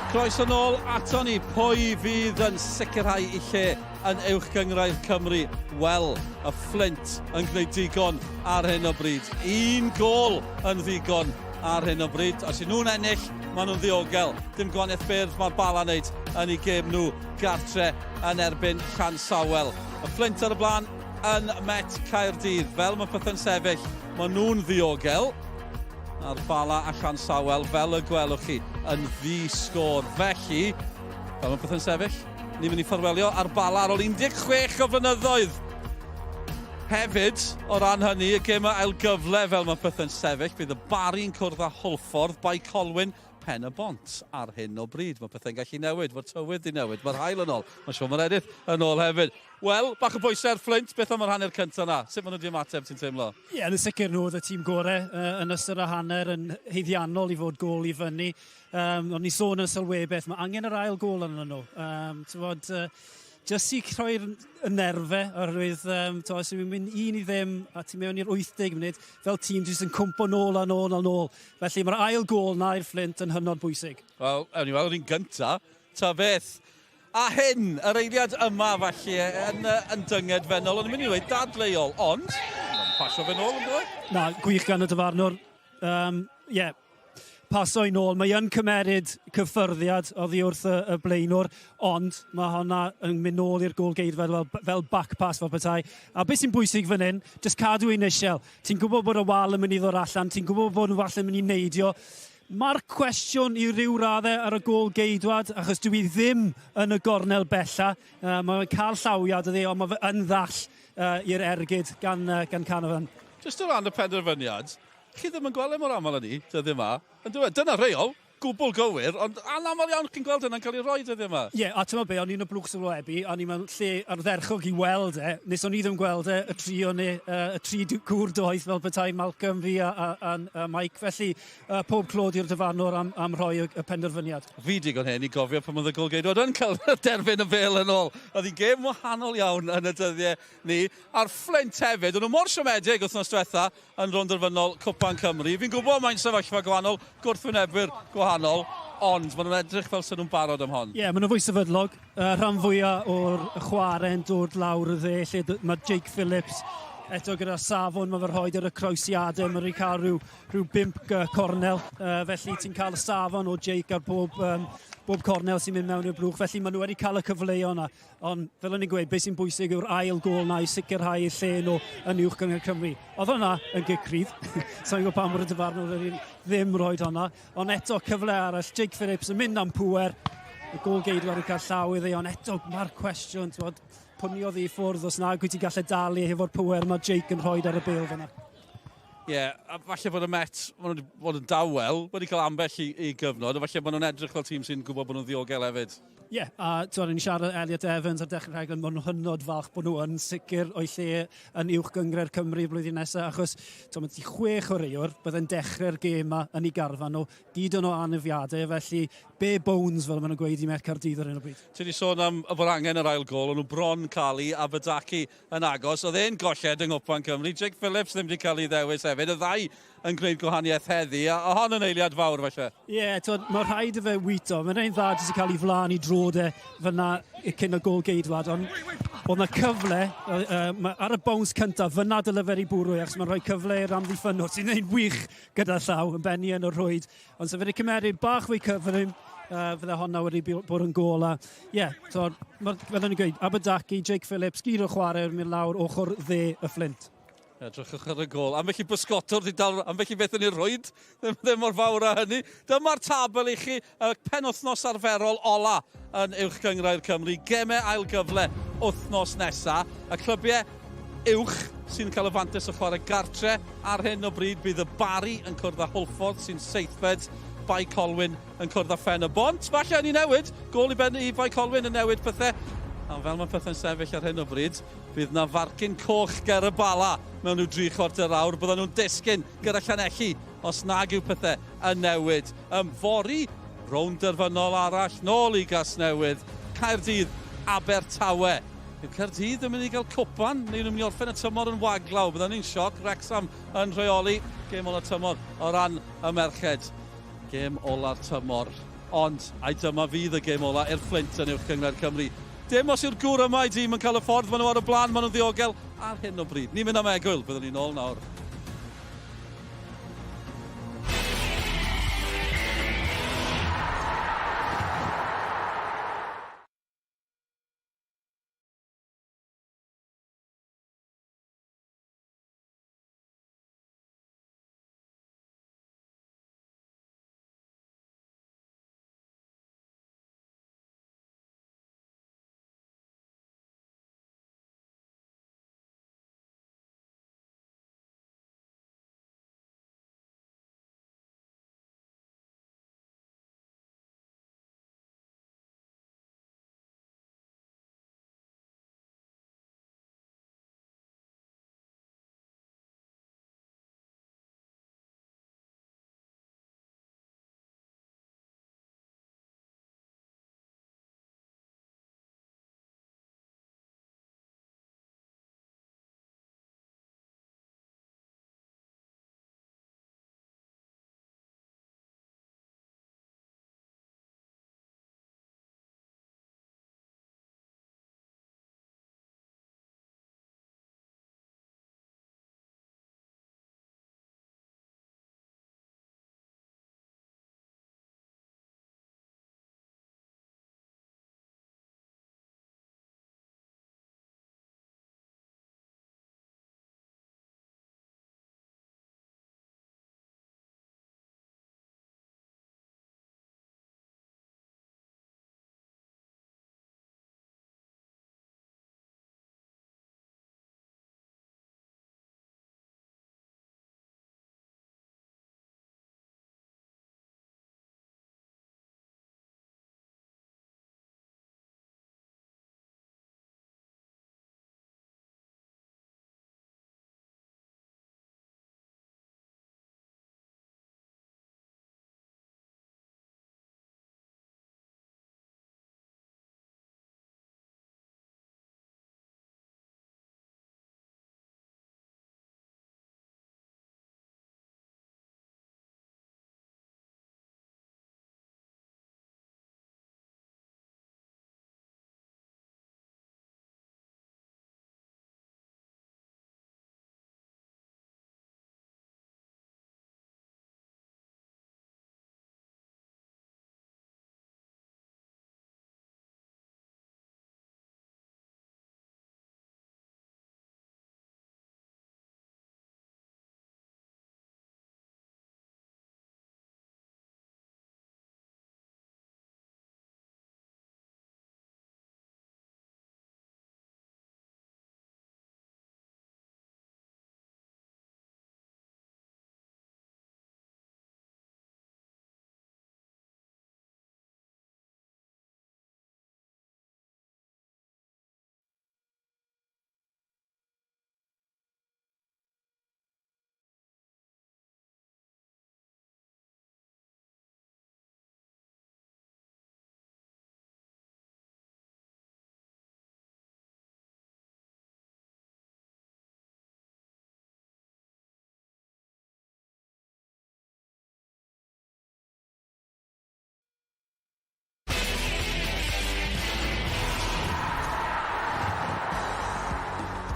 Croes yn ôl ato ni, pwy fydd yn sicrhau I lle yn uwch gyngrau'r Cymru? Wel, y Flint yn gwneud digon ar hyn o bryd. Un gol yn ddigon ar hyn o bryd. Os yw nhw'n ennill, maen nhw'n ddiogel. Dim gwaniaeth byrdd mae'r Bala wneud yn ei gêm nhw gartre yn erbyn Llansawel. Y Flint ar y blaen yn Met Caerdydd. Fel mae pethau'n sefyll, maen nhw'n ddiogel. A'r Bala a Llansawel, fel y gwelwch chi, yn ddi-sgôr. Felly, fel mae pethau'n sefyll, ni'n mynd I ffarwelio ar Bala ar ôl 16 o flynyddoedd. Hefyd, o ran hynny, y gêm ail gyfle fel mae pethau'n sefyll, bydd y Bari'n cwrdd â Holffordd, Bai Colwyn, Pen y Bont ar hyn o bryd. Mae pethau'n gallu newid, mae'r tywydd I newid, mae'r haul yn ôl, mae Siôn mae'r Edith yn ôl hefyd. Wel, bach o bwysau'r Flint, beth am yr hanner cyntaf na? Sut maen nhw wedi ymateb, ti'n teimlo? Ie, yn y sicr nhw oedd y tîm gorau yn ystod y hanner yn heiddiannol I fod gol I fyny. Ond ni sôn yn sylwebeth, mae angen yr ail gol yn nhw. Just I rhoi'r nerfau, oherwydd os yw'n mynd 1-0 a ti'n mewn i'r 80 munud, fel tîm jyst yn cwmpo nôl a nôl a nôl. Felly mae'r ail gol na i'r Flint yn hynod bwysig. Wel, ewn ni weld yr un gyntaf, ta beth. A hyn, yr eiliad yma falle yn dynged fennol, ond yn mynd I weid dadleuol, ond mae'n pasio fe nôl yn bwyd? Na, gwych gan y dyfarnwr. Paso I nôl. Mae yn cymeryd cyffyrddiad oddi wrth y blaenwr, ond mae honna yn mynd nôl i'r gôl geidfed fel back pass fel petai. A beth sy'n bwysig fan hyn, just cadw ein isiel. Ti'n gwybod bod y wal yn mynd I ddod allan, ti'n gwybod bod nhw falle yn mynd I neidio. Mae'r cwestiwn I ryw raddau ar y gôl geidwad, achos dwi ddim yn y gornel bella. Mae'n cael llawiad ydi, ond mae fe yn ddall i'r ergyd gan Canafan. Just o ran y penderfyniad, chi ddim yn gweld mor aml yn ni, dyddi yma. Dyna reol, gwbl gywir, ond anamal iawn chi'n gweld hynna'n cael ei roi dyddi yma. Ie, a tyma be, o'n i'n y blwch sylwebu, o'n i'n lle ardderchog I weld nes o'n I ddim gweld y trio ni, y tri cwr doeth fel petai Malcolm fi a Mike, felly pob clod i'r dyfarnwr am rhoi y penderfyniad. Fi digon hyn I gofio pan oedd y gol geidwad yn cael derfyn y fel yn ôl. Oedd hi'n gêm wahanol iawn yn y dyddiau ni. A'r Flint hefyd, o'n nhw mor siomedig wythnos diwetha yn ronderfynol Cwpan Cymru. Fi'n gwybod mae'n sefyllfa gwahanol, gwrthwynebwyr gwahanol, ond maen nhw'n edrych fel sy'n nhw'n barod am hon. Ie, maen nhw'n fwy sefydlog. Rhan fwyaf o'r chware'n dod lawr y dde, lle mae Jake Phillips eto gyda safon, mae fe'r hoed ar y croesiadau, mae'n rhaid cael rhyw 5 cornel, felly ti'n cael y safon o Jake ar bob cornel sy'n mynd mewn i'r blwch, felly maen nhw wedi cael y cyfleu o'na. Ond fel o'n i'n gweud, beth sy'n bwysig yw'r ail gol na I sicrhau y lle nhw yn uwch gyngor Cymru. Oedd hwnna yn gicrydd, so'n gwybod pam o'r dyfarnwr ddim roed hwnna, ond eto cyfle arall, Jake Phillips yn mynd am pŵer, y gol geidwad yn cael llaw iddi, ond eto mae'r cwestiwn, pwniodd I ffwrdd os nag wyt ti'n gallu dalu efo'r pŵer mae Jake yn rhoid ar y bêl fyna. Ie, a falle bod y Met, maen nhw wedi bod yn dawel, wedi cael ambell I gyfnod, a falle bod nhw'n edrych fel tîm sy'n gwybod bod nhw'n ddiogel hefyd. Ie, a ni'n siarad Elliot Evans ar dechrau rhaglen, maen nhw'n hynod falch bod nhw yn sicr o'i lle yn uwch gyngor Cymru blwyddyn nesaf, achos mae 6 o reiwr byddai'n dechrau'r gêm yn ei garfan nhw, gyd o'n o anafiadau, felly bare bones fel maen nhw'n gweud I Met Caerdydd ar hyn o bryd. Ti wedi sôn am y bod angen yr ail gol, o'n nhw bron cael I Aberdaki yn agos, oedd e'n golled yng Ngwpan Cymru, Jake Phillips ddim wedi cael ei ddewis hefyd, y ddau yn gwneud gwahaniaeth heddi, a hon yn eiliad fawr falle. Ie, mae rhaid y fe wyto, mae'n ein dda jyst I cael ei flaen I drodau fyna cyn y gol geidwad, ond oedd yna cyfle, ar y bounce cyntaf, fyna dyle fer I bwrw, achos mae'n rhoi cyfle i'r amddiffynwr, sy'n gwneud wych gyda llaw, yn benni yn y rhwyd, ond sef wedi cymeryd bach fwy cyflym, fydde honna wedi bod yn gol, a ie, fel o'n i'n gweud, Aberdaki, Jake Phillips, gyd o chwarae'r mynd lawr ochr dde y Flint. Edrychwch ar y gol. Ambell I bysgotwr di dal, ambell I beth yn ei rwyd, ddim mor fawr a hynny. Dyma'r tabl I chi, y penwthnos arferol ola yn uwch gyngrau'r Cymru. Gemau ail gyfle wythnos nesa. Y clybiau uwch sy'n cael y fantes o chwarae gartre. Ar hyn o bryd bydd y Bari yn cwrdd â Holffordd sy'n seithfed. Bai Colwyn yn cwrdd â Fen y Bont. Falle yn ei newid. Gol I Bai Colwyn yn newid pethau. A fel mae pethau'n sefyll ar hyn o bryd, bydd na farcyn coch ger y Bala mewn i'w 3/4 awr. Bydden nhw'n disgyn gyda Llanelli os nag yw pethau yn newid. Fori, rownderfynol arall, nôl I Gasnewydd, Caerdydd, Abertawe. Yw Caerdydd yn mynd I gael cwpan, neu nhw'n mynd I orffen y tymor yn waglaw. Bydden ni'n sioc, Wrexham yn rheoli. Gêm ola'r tymor o ran y merched. Gêm ola'r tymor. ond ai dyma fydd y gêm ola i'r Flint yn uwch gyngor Cymru. Dim os yw'r gŵr yma i dîm yn cael y ffordd, maen nhw ar y blaen, maen nhw'n ddiogel ar hyn o bryd. Ni'n mynd am egwyl, byddwn ni'n ôl nawr.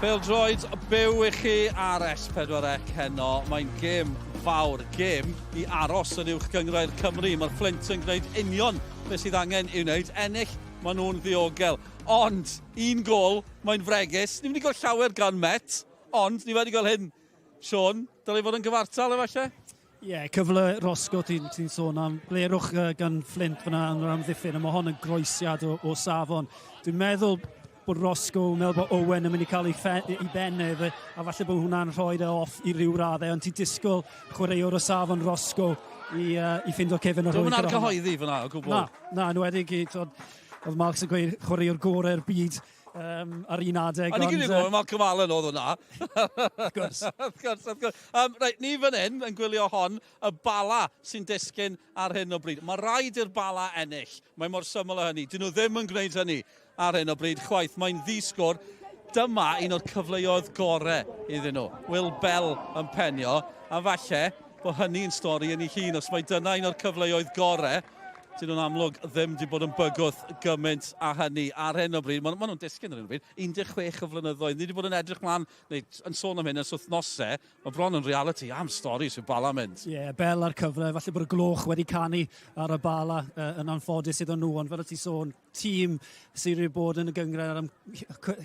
Pêl-droed byw i chi ar S4C heno. Mae'n gêm fawr, gêm i aros yn uwch gyngrair Cymru. Mae'r Flint yn gwneud union beth sydd angen i'w wneud. Ennill, maen nhw'n ddiogel. Ond, un gol, mae'n fregus. Ni'n mynd i gael llawer gan Met, ond ni wedi gael hyn. Sean, dylai fod yn gyfartal efallai? Ie, cyfle Rosgo ti'n sôn am. Blerwch gan Flint fyna yn amddiffyn, a mae hon yn groesiad o safon. Dwi'n meddwl bod Rosgo, meddwl bod Owen yn mynd i cael ei bennydd, a falle bod hwnna'n rhoi e off i ryw raddau, ond ti'n disgwyl chwaraewr o safon Rosgo i ffindo Kevin yr Dwi'n mynd cyhoeddi fyna o gwbl. Na, enwedig i, oedd Marks yn gweud chwaraewr gorau'r byd ar un adeg. A ni gyd i'n gwybod, Malcolm Allen oedd hwnna. Wrth gwrs. Reit, ni fan hyn, yn gwylio hon, y Bala sy'n disgyn ar hyn o bryd. Mae rhaid i'r Bala ennill. Mae mor syml o hynny. Dyn nhw ddim yn gwneud hynny ar hyn o bryd chwaith. Mae'n ddisgwr. Dyma un o'r cyfleoedd gorau iddyn nhw. Will Bell yn penio, a falle bod hynny'n stori yn ei hun, os mae dyna un o'r cyfleoedd gorau dyn nhw'n amlwg ddim wedi bod yn bygwth gymaint a hynny ar hyn o bryd. Maen nhw'n disgyn ar hyn o bryd, 16 o flynyddoedd. Ni wedi bod yn edrych mlaen, neu yn sôn am hyn ys wythnosau, mae bron yn reality am stori sy'n Bala mynd. Ie, bel ar cyfle, falle bod y gloch wedi canu ar y Bala yn anffodus iddyn nhw, ond fel ti sôn, tîm sydd wedi bod yn y gyngrair am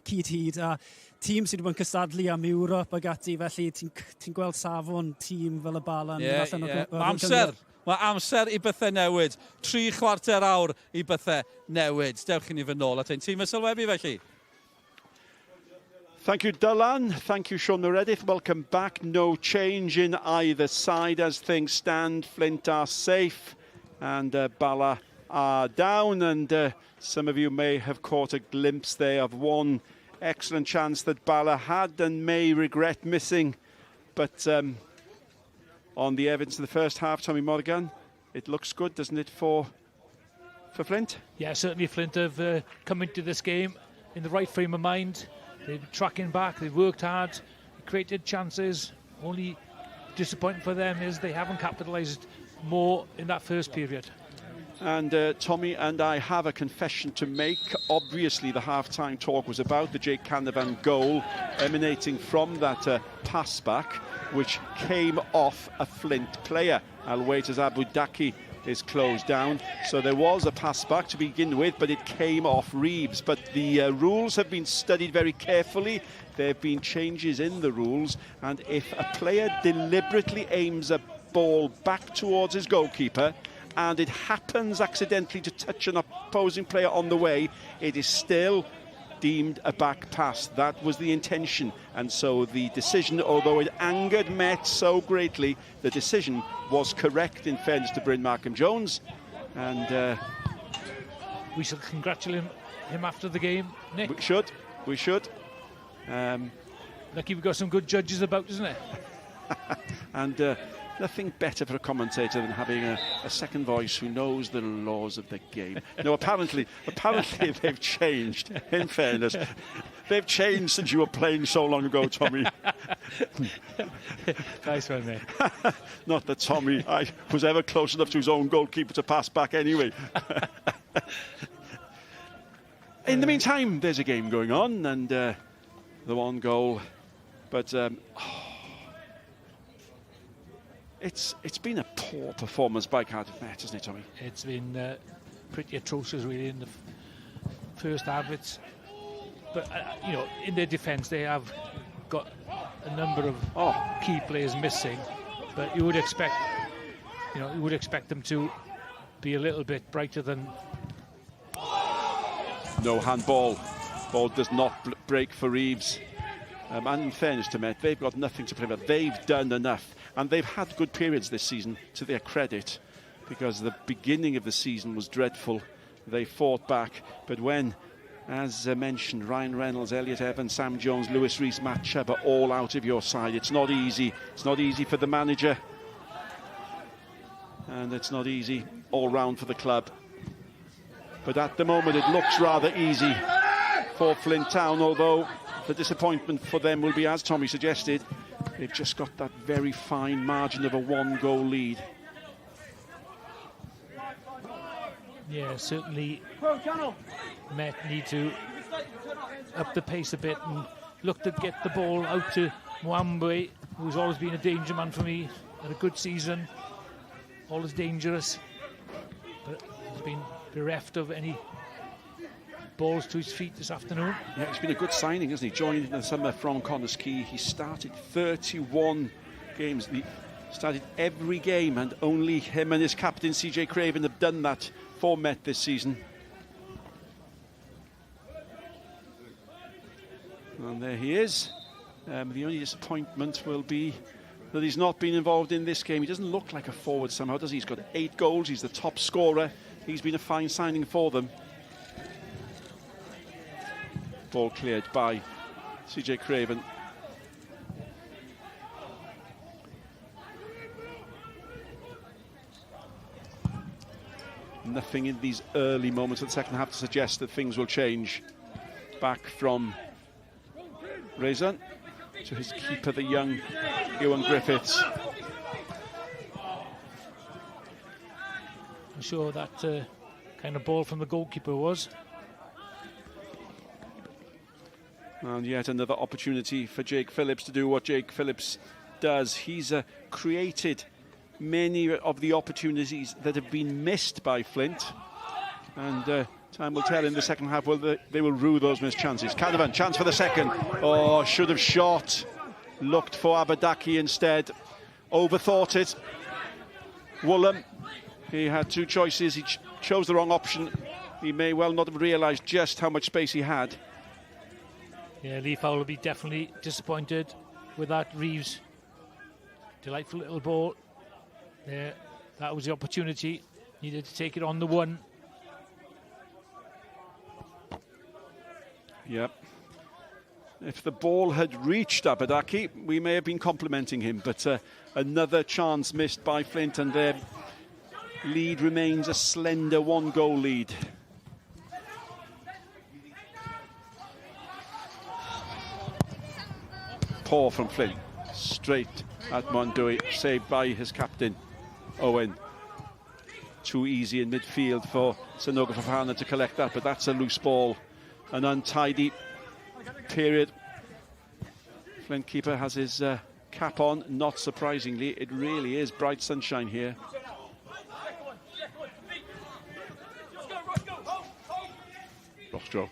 cyd hyd, a tîm sydd wedi bod yn cystadlu am Ewrop ag ati, felly ti'n gweld safon tîm fel y Bala. Mae amser i bethau newid. 3 chwarter awr i bethau newid. Dewch i ni fy nôl at ein tîm y sylwebu felly. Thank you, Dylan. Thank you, Sean Meredith. Welcome back. No change in either side as things stand. Flint are safe and Bala are down. And some of you may have caught a glimpse there of one excellent chance that Bala had and may regret missing. But on the evidence of the first half, Tommy Morgan, it looks good, doesn't it, for Flint? Yeah, certainly Flint have come into this game in the right frame of mind. They've been tracking back, they've worked hard, created chances. Only disappointing for them is they haven't capitalised more in that first period. And Tommy and I have a confession to make. Obviously, the half-time talk was about the Jake Canavan goal emanating from that pass back, which came off a Flint player. I'll wait as Abu Daki is closed down. So there was a pass back to begin with, but it came off Reeves. But the rules have been studied very carefully. There have been changes in the rules. And if a player deliberately aims a ball back towards his goalkeeper, and it happens accidentally to touch an opposing player on the way, it is still deemed a back pass. That was the intention, and so the decision, although it angered Met so greatly, the decision was correct in fairness to Bryn Markham-Jones. And we shall congratulate him after the game, Nick. We should. Lucky we've got some good judges about, isn't it? And nothing better for a commentator than having a second voice who knows the laws of the game. No, apparently they've changed, in fairness. They've changed since you were playing so long ago, Tommy. Nice one, mate. Not that Tommy was ever close enough to his own goalkeeper to pass back anyway. In the meantime, there's a game going on, and the one goal. But it's been a poor performance by Cardiff Met, hasn't it, Tommy? It's been pretty atrocious, really, in the first half. But you know, in their defence, they have got a number of key players missing. But you would expect them to be a little bit brighter than. No handball. Ball does not break for Reeves. And in fairness to Met, they've got nothing to play with. They've done enough. And they've had good periods this season, to their credit, because the beginning of the season was dreadful. They fought back. But when, as mentioned, Ryan Reynolds, Elliot Evans, Sam Jones, Lewis Rees, Matt Chubb are all out of your side, it's not easy. It's not easy for the manager. And it's not easy all round for the club. But at the moment, it looks rather easy for Flint Town, although the disappointment for them will be, as Tommy suggested, they've just got that very fine margin of a 1-goal lead. Yeah, certainly Met need to up the pace a bit and look to get the ball out to Mwambe, who's always been a danger man for me. Had a good season, always dangerous, but has been bereft of any balls to his feet this afternoon. Yeah, it's been a good signing, hasn't he? Joined in the summer from Connors Quay. He started 31 games. He started every game, and only him and his captain, CJ Craven, have done that for Met this season. And there he is. The only disappointment will be that he's not been involved in this game. He doesn't look like a forward somehow, does he? He's got 8 goals. He's the top scorer. He's been a fine signing for them. Ball cleared by CJ Craven. Nothing in these early moments of the second half to suggest that things will change. Back from Reza to his keeper, the young Ewan Griffiths. I'm sure that kind of ball from the goalkeeper was. And yet another opportunity for Jake Phillips to do what Jake Phillips does. He's created many of the opportunities that have been missed by Flint. And time will tell in the second half whether they will rue those missed chances. Canavan, chance for the second. Oh, should have shot. Looked for Abadaki instead. Overthought it. Woolham, he had two choices. He chose the wrong option. He may well not have realised just how much space he had. Yeah, Lee Fowler will be definitely disappointed with that. Reeves, delightful little ball. Yeah, that was the opportunity. Needed to take it on the one. Yep. If the ball had reached Abadaki, we may have been complimenting him, but another chance missed by Flint, and their lead remains a slender 1-goal lead. Poor from Flint, straight at Mondui, saved by his captain, Owen. Too easy in midfield for Sanogo Fofana to collect that, but that's a loose ball. An untidy period. Flint keeper has his cap on, not surprisingly. It really is bright sunshine here. Roscoe,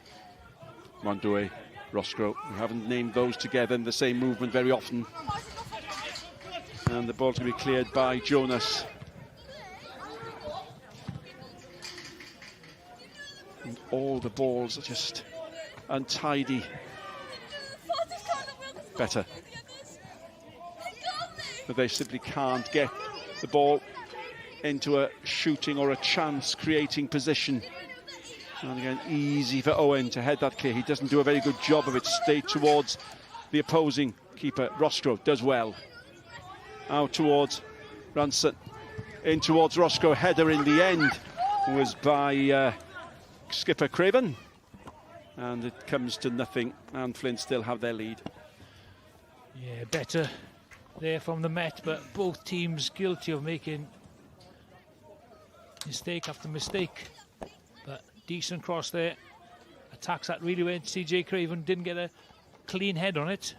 Mondue, Roscoe. We haven't named those together in the same movement very often. And the ball's going to be cleared by Jonas. And all the balls are just untidy. Better. But they simply can't get the ball into a shooting or a chance creating position. And again, easy for Owen to head that clear. He doesn't do a very good job of it. Straight towards the opposing keeper. Roscoe does well. Out towards Ranson. In towards Roscoe. Header in the end was by skipper Craven. And it comes to nothing. And Flint still have their lead. Yeah, better there from the Met, but both teams guilty of making mistake after mistake. But decent cross there. Attacks that really went. CJ Craven didn't get a clean head on it.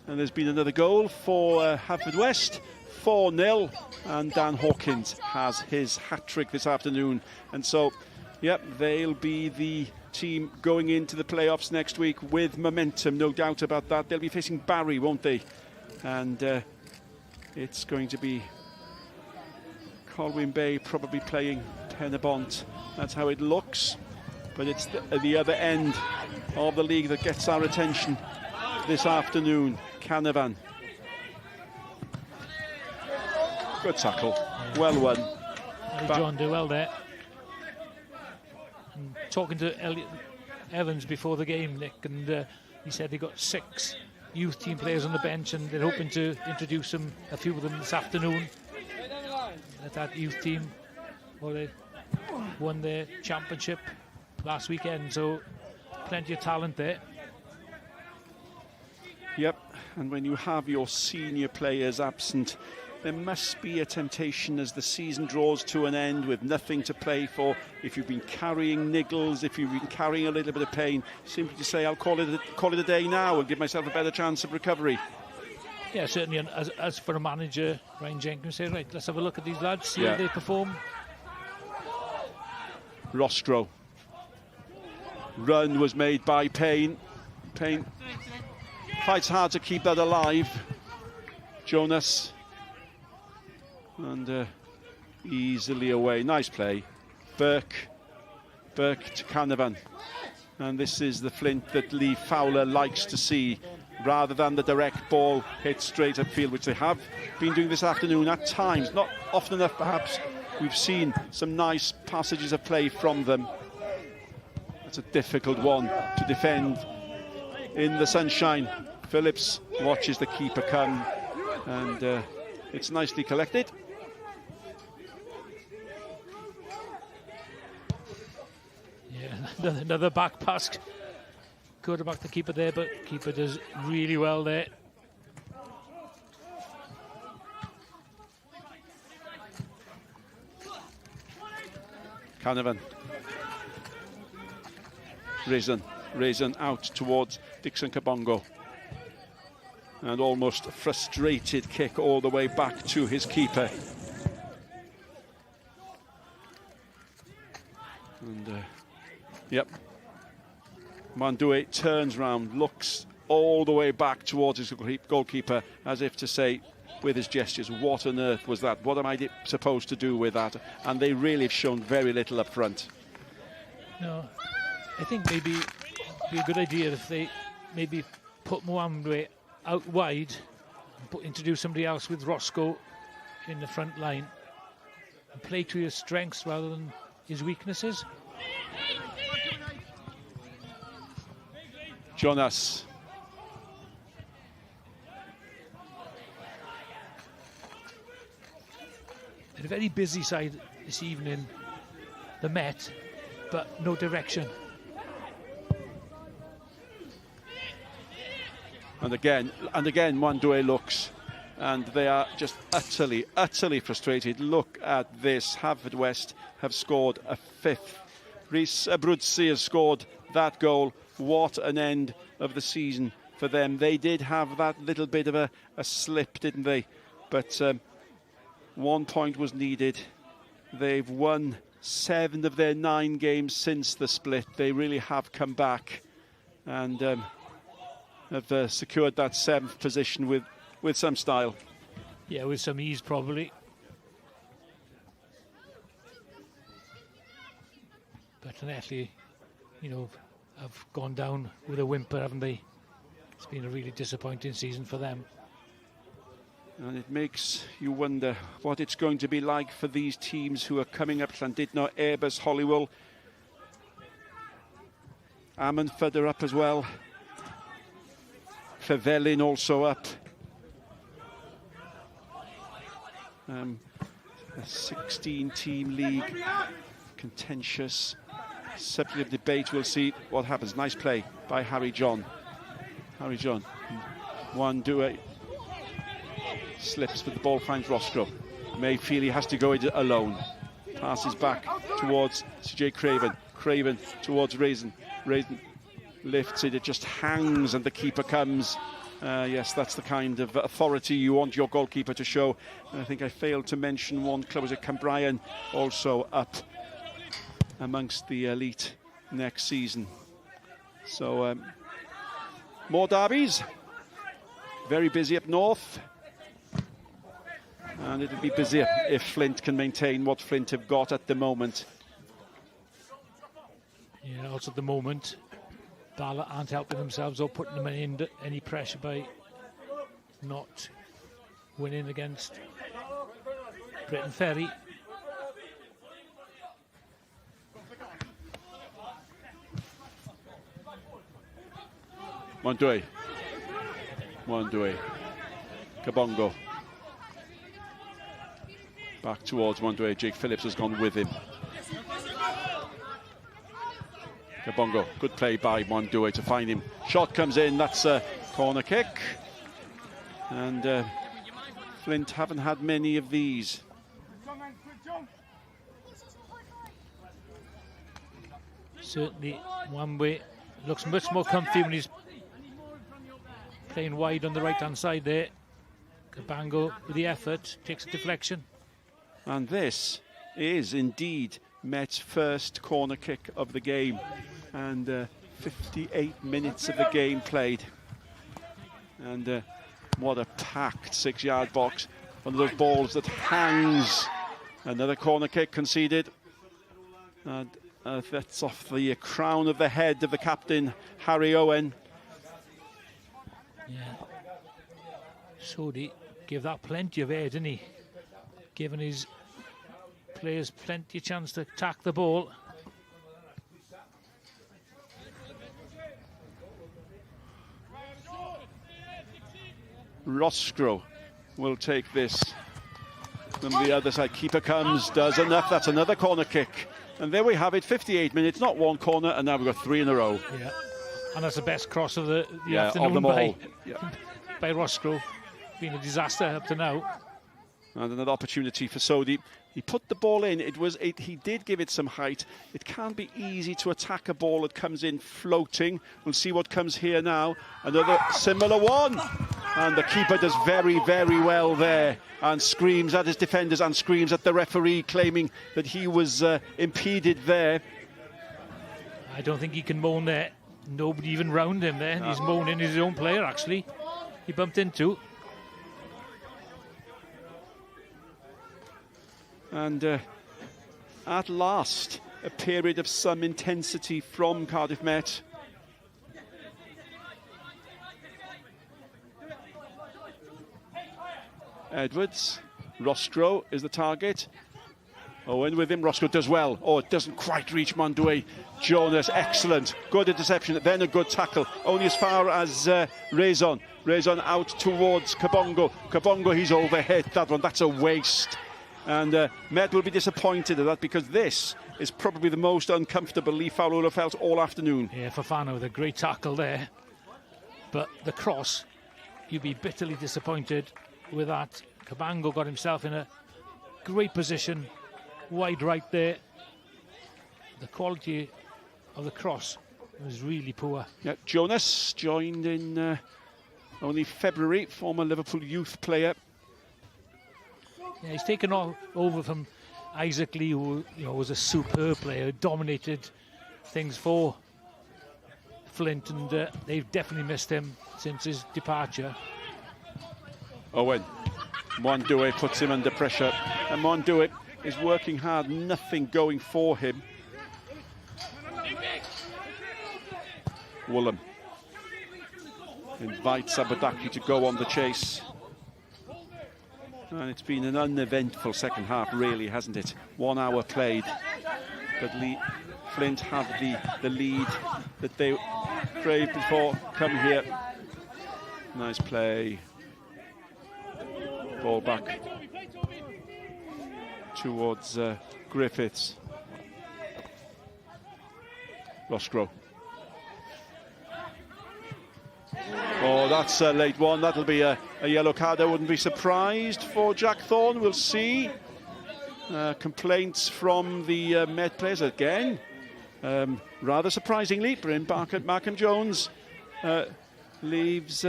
And there's been another goal for Haverfordwest, 4-0, and Dan Hawkins has his hat-trick this afternoon. And so, yep, they'll be the team going into the playoffs next week with momentum, no doubt about that. They'll be facing Barry, won't they? And it's going to be Colwyn Bay probably playing Penabont. That's how it looks. But it's the other end of the league that gets our attention this afternoon. Canavan. Good tackle. Well won. John do well there. And talking to Elliot Evans before the game, Nick, and he said they got 6 youth team players on the bench, and they're hoping to introduce a few of them this afternoon. That youth team, well, they won their championship last weekend, so plenty of talent there. Yep, and when you have your senior players absent, there must be a temptation as the season draws to an end with nothing to play for. If you've been carrying niggles, if you've been carrying a little bit of pain, simply to say, I'll call it a day now and give myself a better chance of recovery. Yeah, certainly. And as for a manager, Ryan Jenkins said, right, let's have a look at these lads, see how they perform. Roscoe. Run was made by Payne. Payne fights hard to keep that alive. Jonas. And easily away. Nice play. Burke to Canavan. And this is the Flint that Lee Fowler likes to see, rather than the direct ball hit straight upfield, which they have been doing this afternoon at times. Not often enough, perhaps. We've seen some nice passages of play from them. It's a difficult one to defend in the sunshine. Phillips watches the keeper come, and it's nicely collected. Yeah, another back pass. Good about the keeper there, but keeper does really well there. Canavan. Raisin out towards Dixon Kabongo. And almost a frustrated kick all the way back to his keeper. And, yep. Mandue turns round, looks all the way back towards his goalkeeper, as if to say, with his gestures, what on earth was that? What am I supposed to do with that? And they really have shown very little up front. No, I think maybe it'd be a good idea if they maybe put Mwamwe out wide and introduce somebody else with Roscoe in the front line and play to his strengths rather than his weaknesses. Jonas. A very busy side this evening, the Met, but no direction. And again, Mwandue looks, and they are just utterly frustrated. Look at this. Haverfordwest have scored a fifth. Rhys Abruzzi has scored that goal. What an end of the season for them. They did have that little bit of a slip, didn't they? But 1 point was needed. They've won 7 of their 9 games since the split. They really have come back and have secured that 7th position with some style. Yeah, with some ease probably. But Nettley, you know, have gone down with a whimper, haven't they? It's been a really disappointing season for them. And it makes you wonder what it's going to be like for these teams who are coming up. Llandudno, Airbus, Holywell. Ammanford are up as well. Llefelyn also up. A 16-team league, contentious, subject of debate. We'll see what happens. Nice play by Harry John. Harry John. Mwandue slips, but the ball finds Roscoe. Mayfield has to go it alone. Passes back towards CJ Craven. Craven towards Raisin. Raisin lifts it. It just hangs, and the keeper comes. Yes, that's the kind of authority you want your goalkeeper to show. And I think I failed to mention one club. Was it Cambrian also up amongst the elite next season? So more derbies. Very busy up north. And it'll be busier if Flint can maintain what Flint have got at the moment. Yeah, also at the moment, Bala aren't helping themselves or putting them in any pressure by not winning against Briton Ferry. Mwandue. Kabongo. Back towards Mwandue. Jake Phillips has gone with him. Kabongo, good play by Mwandue to find him. Shot comes in, that's a corner kick. And Flint haven't had many of these. Certainly, Mwamwe looks much more comfy when he's playing wide on the right-hand side there. Kabongo, with the effort, takes a deflection. And this is indeed Met's first corner kick of the game, and 58 minutes of the game played. And what a packed 6-yard box. One of those balls that hangs. Another corner kick conceded. And that's off the crown of the head of the captain, Harry Owen. Yeah. Sodi gave that plenty of air, didn't he? Giving his players plenty of chance to attack the ball. Roscoe will take this from the other side. Keeper comes, does enough. That's another corner kick. And there we have it, 58 minutes, not one corner, and now we've got 3 in a row. Yeah, and that's the best cross of the yeah, afternoon of them all. Yeah. by Roscoe. Been a disaster up to now. And another opportunity for Sodi. He put the ball in. He did give it some height. It can be easy to attack a ball that comes in floating. We'll see what comes here now. Another similar one. And the keeper does very, very well there and screams at his defenders and screams at the referee, claiming that he was impeded there. I don't think he can moan there. Nobody even round him there. He's moaning his own player, actually. He bumped into. And at last, a period of some intensity from Cardiff Met. Edwards, Roscoe is the target. Owen with him, Roscoe does well. Oh, it doesn't quite reach Mondue. Jonas, excellent. Good interception, then a good tackle. Only as far as Rezon. Rezon out towards Kabongo. Kabongo, he's overhit that one. That's a waste. And Met will be disappointed at that, because this is probably the most uncomfortable Lee Fowler will have felt all afternoon. Yeah, Fofana with a great tackle there. But the cross, you'd be bitterly disappointed with that. Kabongo got himself in a great position, wide right there. The quality of the cross was really poor. Yeah, Jonas joined in only February, former Liverpool youth player. Yeah, he's taken over from Isaac Lee, who was a superb player, dominated things for Flint, and they've definitely missed him since his departure. Owen, Mondue puts him under pressure, and Mondue is working hard, nothing going for him. Woolham invites Abadaki to go on the chase. And it's been an uneventful second half, really, hasn't it? 1 hour played, but Flint have the lead that they craved before. Come here. Nice play. Ball back towards Griffiths. Roscoe. Oh, that's a late one. That'll be a yellow card. I wouldn't be surprised for Jack Thorne. We'll see. Complaints from the Met players again. Rather surprisingly, Bryn Markham Jones leaves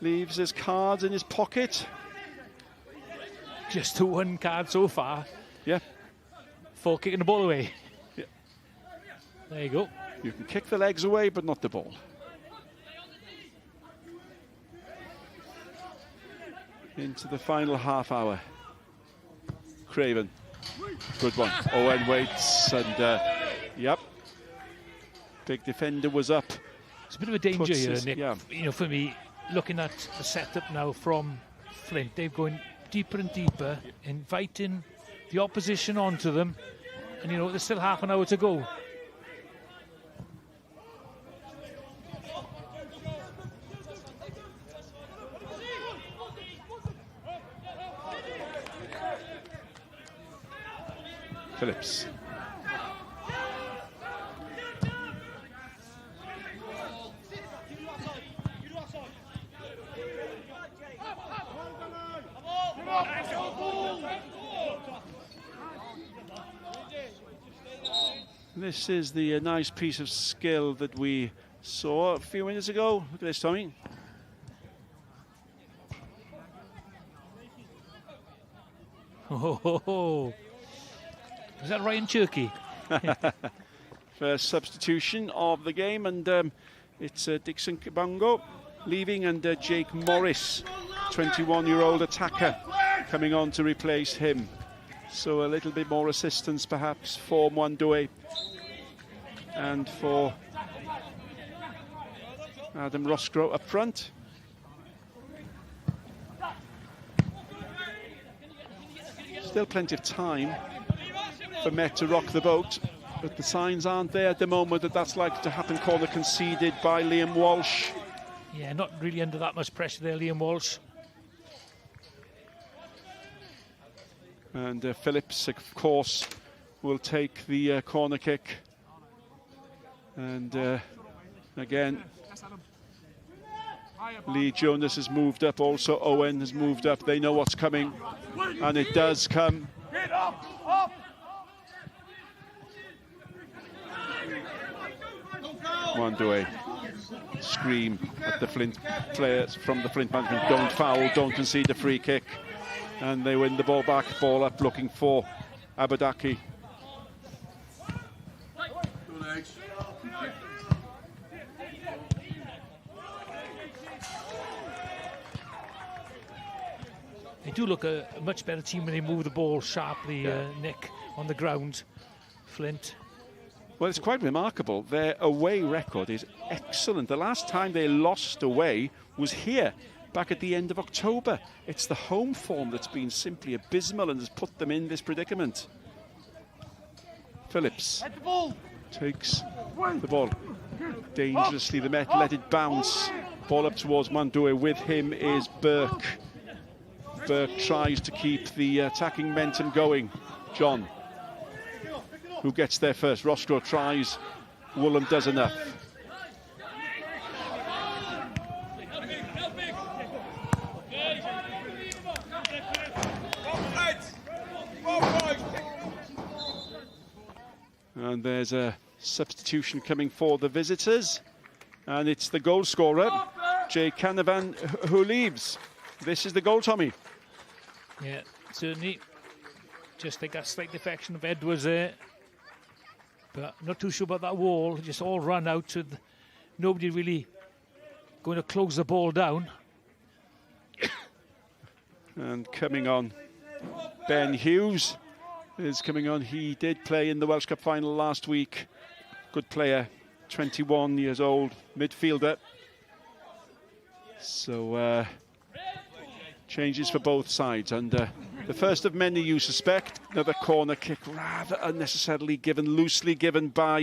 his cards in his pocket. Just the one card so far. Yeah. For kicking the ball away. Yeah. There you go. You can kick the legs away, but not the ball. Into the final half hour. Craven. Good one. Owen waits, and yep. Big defender was up. It's a bit of a danger here, Nick. Yeah. For me, looking at the setup now from Flint, they're going deeper and deeper, inviting the opposition onto them, and there's still half an hour to go. Phillips. This is the nice piece of skill that we saw a few minutes ago. Look at this, Tommy. Oh, is that Ryan Cherky? First substitution of the game, and it's Dixon Kabongo leaving, and Jake Morris, 21-year-old attacker, coming on to replace him. So a little bit more assistance perhaps for Mondue and for Adam Roscoe up front. Still plenty of time for Met to rock the boat, but the signs aren't there at the moment that that's likely to happen. Corner conceded by Liam Walsh. Yeah, not really under that much pressure there, Liam Walsh. And Phillips, of course, will take the corner kick. And again, Lee Jonas has moved up, also Owen has moved up. They know what's coming, and it does come. Wandue scream at the Flint players from the Flint management, don't foul, don't concede a free kick, and they win the ball back, ball up looking for Abadaki. They do look a much better team when they move the ball sharply, Nick, on the ground, Flint. Well, it's quite remarkable. Their away record is excellent. The last time they lost away was here, back at the end of October. It's the home form that's been simply abysmal and has put them in this predicament. Phillips takes the ball dangerously. The Met let it bounce. Ball up towards Mandue. With him is Burke. Burke tries to keep the attacking momentum going. John, who gets there first? Roscoe tries. Woolham does enough. And there's a substitution coming for the visitors. And it's the goal scorer, Jay Canavan, who leaves. This is the goal, Tommy. Yeah, certainly. Just like a slight defection of Edwards there. But not too sure about that wall. Just all run out with nobody really going to close the ball down. And coming on, Ben Hughes is coming on. He did play in the Welsh Cup final last week. Good player, 21 years old, midfielder. So changes for both sides. And the first of many, you suspect. Another corner kick, rather unnecessarily given, loosely given by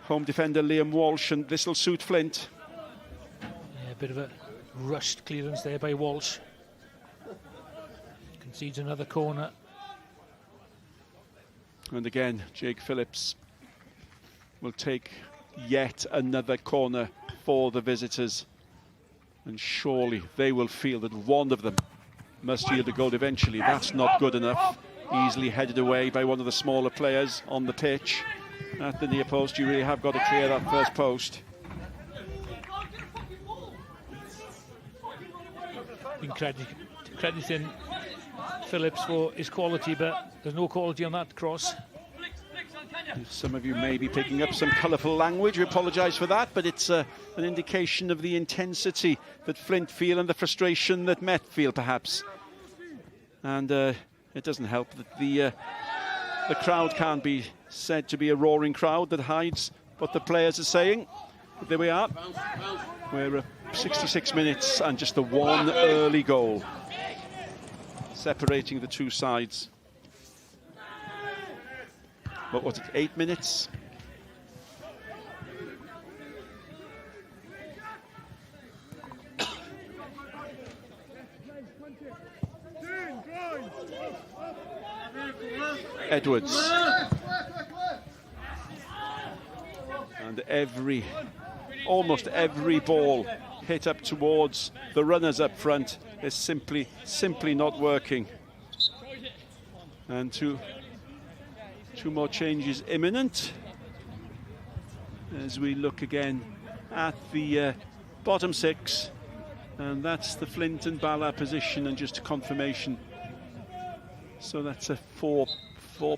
home defender Liam Walsh, and this will suit Flint. Yeah, a bit of a rushed clearance there by Walsh. Concedes another corner. And again, Jake Phillips will take yet another corner for the visitors. And surely they will feel that one of them must yield a goal eventually. That's not good enough. Easily headed away by one of the smaller players on the pitch. At the near post, you really have got to clear that first post. Been crediting Phillips for his quality, but there's no quality on that cross. Some of you may be picking up some colourful language. We apologise for that, but it's an indication of the intensity that Flint feel and the frustration that Met feel, perhaps. And it doesn't help that the crowd can't be said to be a roaring crowd that hides what the players are saying. But there we are. We're 66 minutes and just the one early goal separating the two sides. What was it, 8 minutes? Edwards. And almost every ball hit up towards the runners up front is simply not working. And two more changes imminent as we look again at the bottom six, and that's the Flint and Bala position, and just a confirmation. So that's a four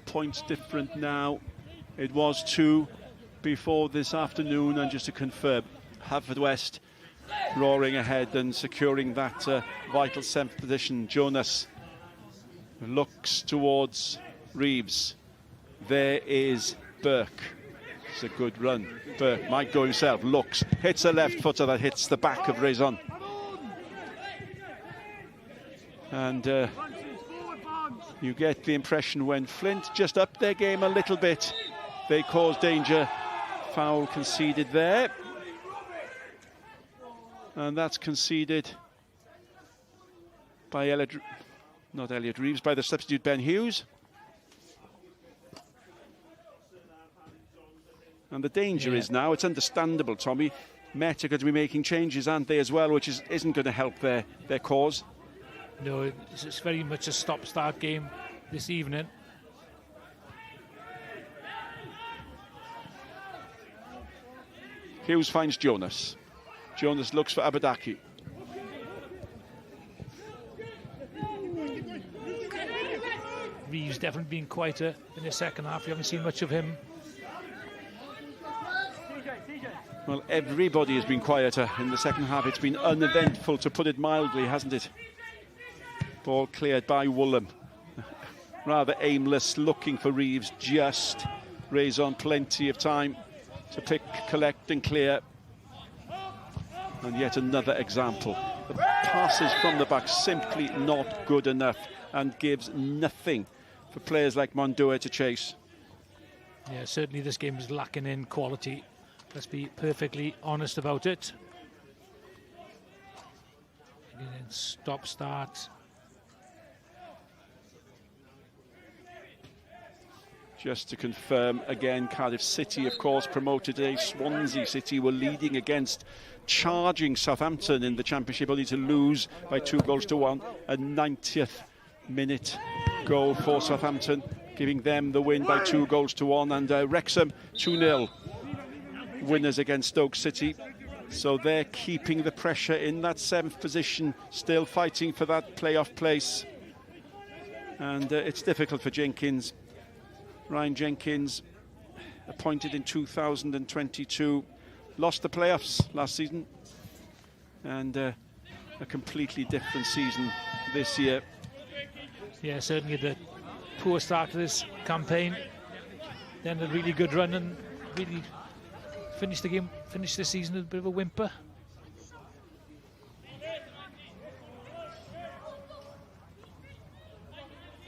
points different now. It was 2 before this afternoon, and just to confirm, Haverfordwest roaring ahead and securing that vital 7th position. Jonas looks towards Reeves. There is Burke. It's a good run. Burke might go himself, looks, hits a left footer that hits the back of Raison. And you get the impression when Flint just upped their game a little bit, they caused danger. Foul conceded there. And that's conceded by not Elliot Reeves, by the substitute Ben Hughes. And the danger is now, it's understandable, Tommy, Met are going to be making changes, aren't they, as well, which isn't going to help their cause. No, it's very much a stop-start game this evening. Hughes finds Jonas. Jonas looks for Abadaki. Reeves definitely been quieter in the second half. We haven't seen much of him. Well, everybody has been quieter in the second half. It's been uneventful, to put it mildly, hasn't it? Ball cleared by Woolham. Rather aimless, looking for Reeves. Just Raison plenty of time to pick, collect and clear. And yet another example. The passes from the back simply not good enough and gives nothing for players like Mondua to chase. Yeah, certainly this game is lacking in quality. Let's be perfectly honest about it. Stop start. Just to confirm again, Cardiff City, of course, promoted today. Swansea City were leading against charging Southampton in the Championship, only to lose by 2-1. A 90th minute goal for Southampton, giving them the win by 2-1. And Wrexham 2-0 winners against Stoke City. So they're keeping the pressure in that 7th position, still fighting for that playoff place. And it's difficult for Jenkins. Ryan Jenkins, appointed in 2022, lost the playoffs last season, and a completely different season this year. Yeah, certainly the poor start to this campaign, then a really good run, and really finished the season with a bit of a whimper.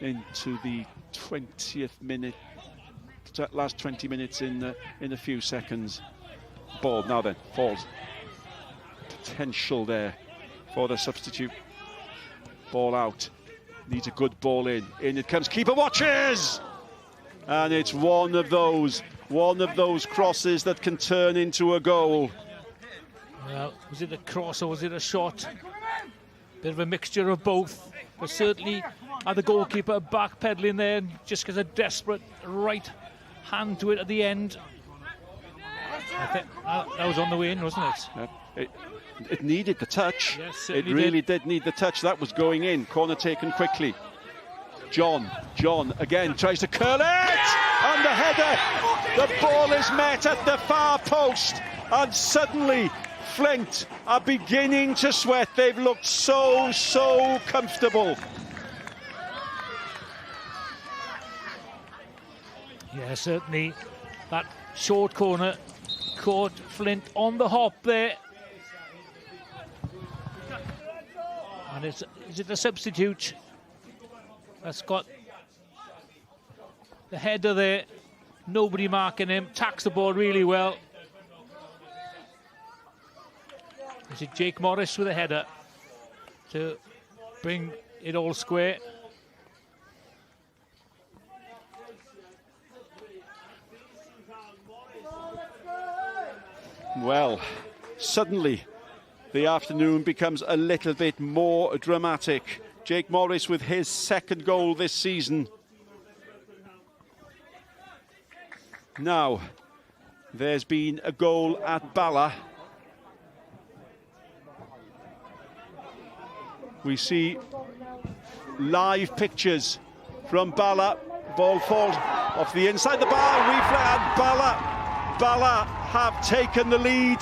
Into the 20th minute, last 20 minutes in a few seconds. Ball now then falls. Potential there for the substitute. Ball out. Needs a good ball in. In it comes. Keeper watches, and it's one of those crosses that can turn into a goal. Well, was it a cross or was it a shot? Bit of a mixture of both, but certainly had the goalkeeper backpedaling there, and just because a desperate right hand to it at the end. I think that was on the win, wasn't it? It needed the touch. Yes, it really did need the touch. That was going in. Corner taken quickly. John again tries to curl it, and the header. The ball is met at the far post, and suddenly Flint are beginning to sweat. They've looked so comfortable. Yeah, certainly that short corner caught Flint on the hop there. And is it a substitute that's got the header there? Nobody marking him, tacks the ball really well. Is it Jake Morris with a header to bring it all square? Well, suddenly the afternoon becomes a little bit more dramatic. Jake Morris with his 2nd goal this season. Now, there's been a goal at Bala. We see live pictures from Bala. Ball falls off the inside the bar. Replay, and Bala have taken the lead.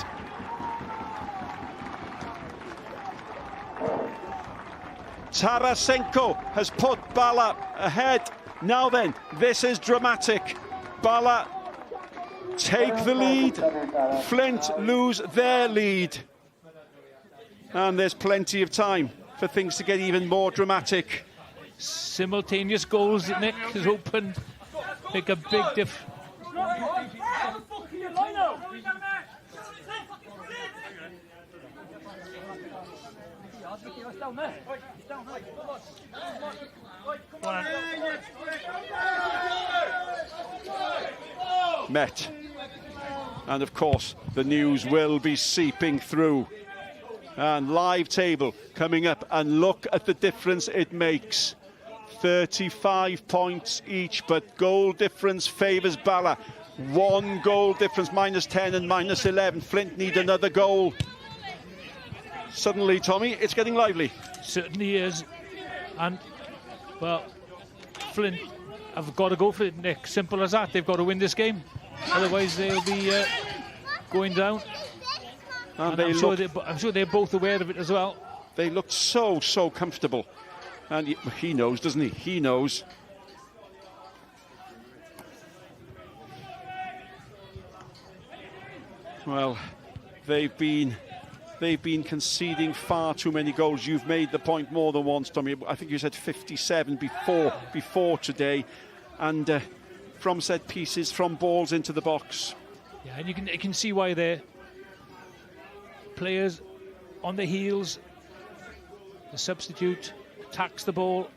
Tarasenko has put Bala ahead. Now then, this is dramatic. Bala take the lead. Flint lose their lead. And there's plenty of time for things to get even more dramatic. Simultaneous goals, Nick, has opened. Make a big difference. Met And of course, the news will be seeping through. And live table coming up, and look at the difference it makes. 35 points each, but goal difference favours Bala. 1 goal difference, -10 and -11. Flint need another goal. Suddenly, Tommy, it's getting lively. Certainly is. And, well, Flint have got to go for it, Nick. Simple as that. They've got to win this game. Otherwise, they'll be going down. And I'm sure they're both aware of it as well. They looked so comfortable. And he knows, doesn't he? He knows. Well, they've been conceding far too many goals. You've made the point more than once, Tommy. I think you said 57 before today, and from set pieces, from balls into the box. Yeah, and you can see why they're players on their heels. The substitute attacks the ball.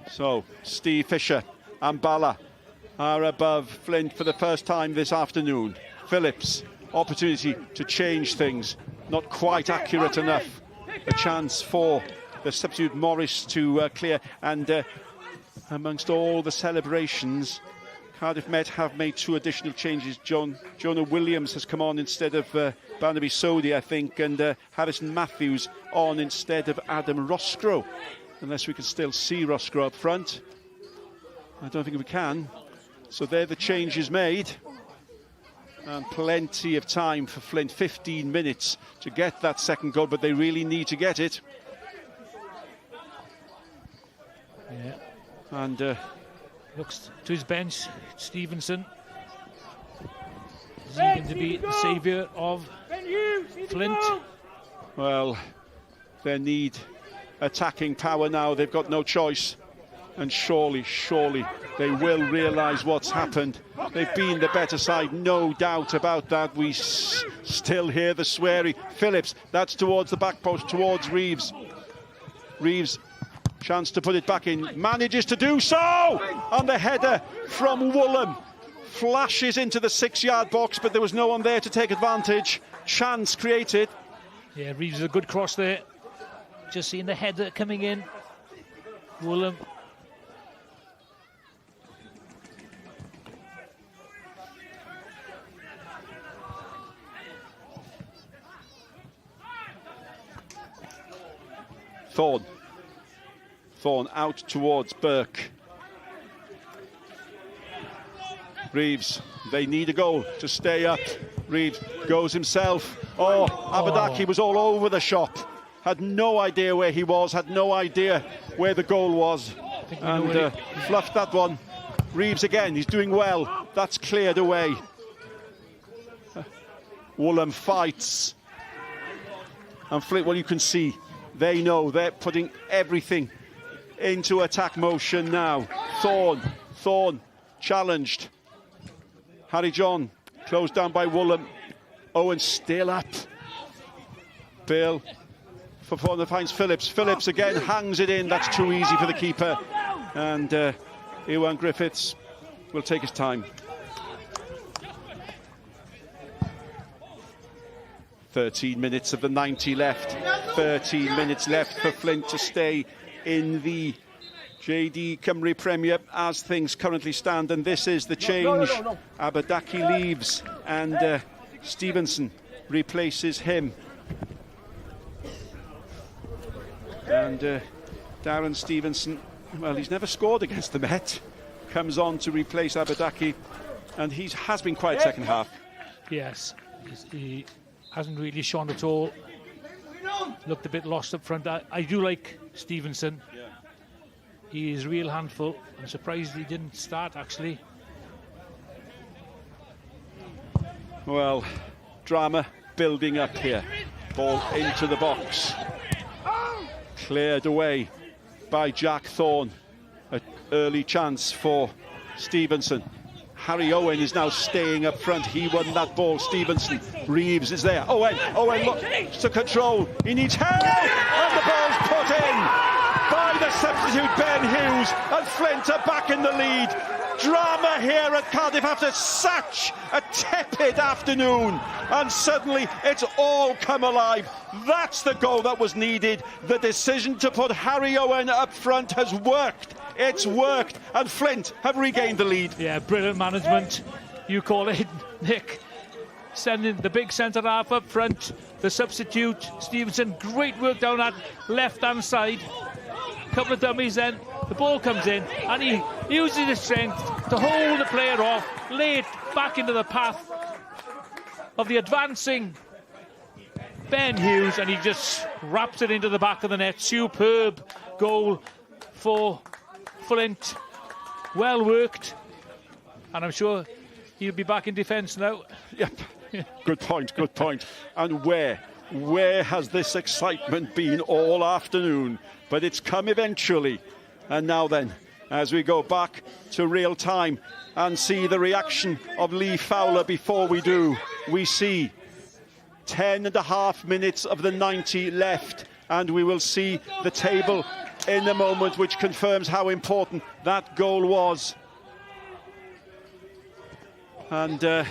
So Steve Fisher and Bala are above Flint for the first time this afternoon. Phillips, opportunity to change things, not quite accurate enough. A chance for the substitute Morris to clear, and amongst all the celebrations, Cardiff Met have made 2 additional changes. Jonah Williams has come on instead of Barnaby Sodi, I think, and Harrison Matthews on instead of Adam Roscrow, unless we can still see Roscrow up front. I don't think we can. So they're the changes made. And plenty of time for Flint, 15 minutes to get that second goal, but they really need to get it. Yeah. And looks to his bench, Stevenson. Is he going to be the saviour of Flint? Well, they need attacking power now. They've got no choice. And surely they will realise what's happened. They've been the better side, no doubt about that. We still hear the swearing. Phillips, that's towards the back post, towards Reeves. Reeves, chance to put it back in, manages to do so! And the header from Woolham flashes into the 6-yard box, but there was no one there to take advantage. Chance created. Yeah, Reeves is a good cross there. Just seeing the header coming in. Woolham. Thorne out towards Burke. Reeves, they need a goal to stay up. Reeves goes himself. Abadaki was all over the shop. Had no idea where he was, had no idea where the goal was. And fluffed that one. Reeves again, he's doing well. That's cleared away. Woolham fights. And Flint, well, you can see, they know they're putting everything into attack motion now. Thorne challenged. Harry John closed down by Woolham. Owen still up. Bill for Thorne finds Phillips. Phillips again hangs it in. That's too easy for the keeper. And Iwan Griffiths will take his time. 13 minutes of the 90 left. 13 minutes left for Flint to stay in the JD Cymru Premier as things currently stand, and this is the change. Abadaki leaves and Stevenson replaces him. And Darren Stevenson, well, he's never scored against the Met, comes on to replace Abadaki, and he has been quite second half. Yes, he hasn't really shone at all. Looked a bit lost up front. I do like Stevenson. Yeah. He is a real handful. I'm surprised he didn't start, actually. Well, drama building up here. Ball into the box. Cleared away by Jack Thorne. An early chance for Stevenson. Harry Owen is now staying up front. He won that ball. Stevenson. Reeves is there. Owen looks to control. He needs help. And the ball's put in by the substitute. substitute Ben Hughes, and Flint are back in the lead. Drama here at Cardiff after such a tepid afternoon, and suddenly it's all come alive. That's the goal that was needed. The decision to put Harry Owen up front has worked. It's worked, and Flint have regained the lead. Yeah, brilliant management, you call it, Nick. Sending the big centre half up front, the substitute Stevenson, great work down that left-hand side. Couple of dummies, then the ball comes in and he uses his strength to hold the player off, lay it back into the path of the advancing Ben Hughes, and he just wraps it into the back of the net. Superb goal for Flint, well worked, and I'm sure he'll be back in defence now. Yep. Good point, good point. And where has this excitement been all afternoon? But it's come eventually. And now then, as we go back to real time and see the reaction of Lee Fowler before we do, we see 10.5 minutes of the 90 left, and we will see the table in a moment, which confirms how important that goal was. And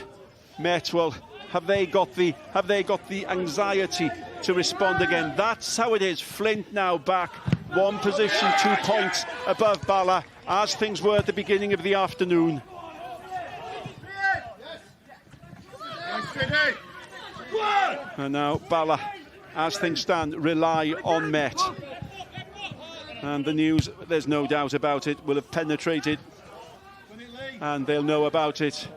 Met, well, have they got the anxiety to respond again? That's how it is. Flint now back one position, 2 points above Bala, as things were at the beginning of the afternoon. And now Bala, as things stand, rely on Met. And the news, there's no doubt about it, will have penetrated, and they'll know about it.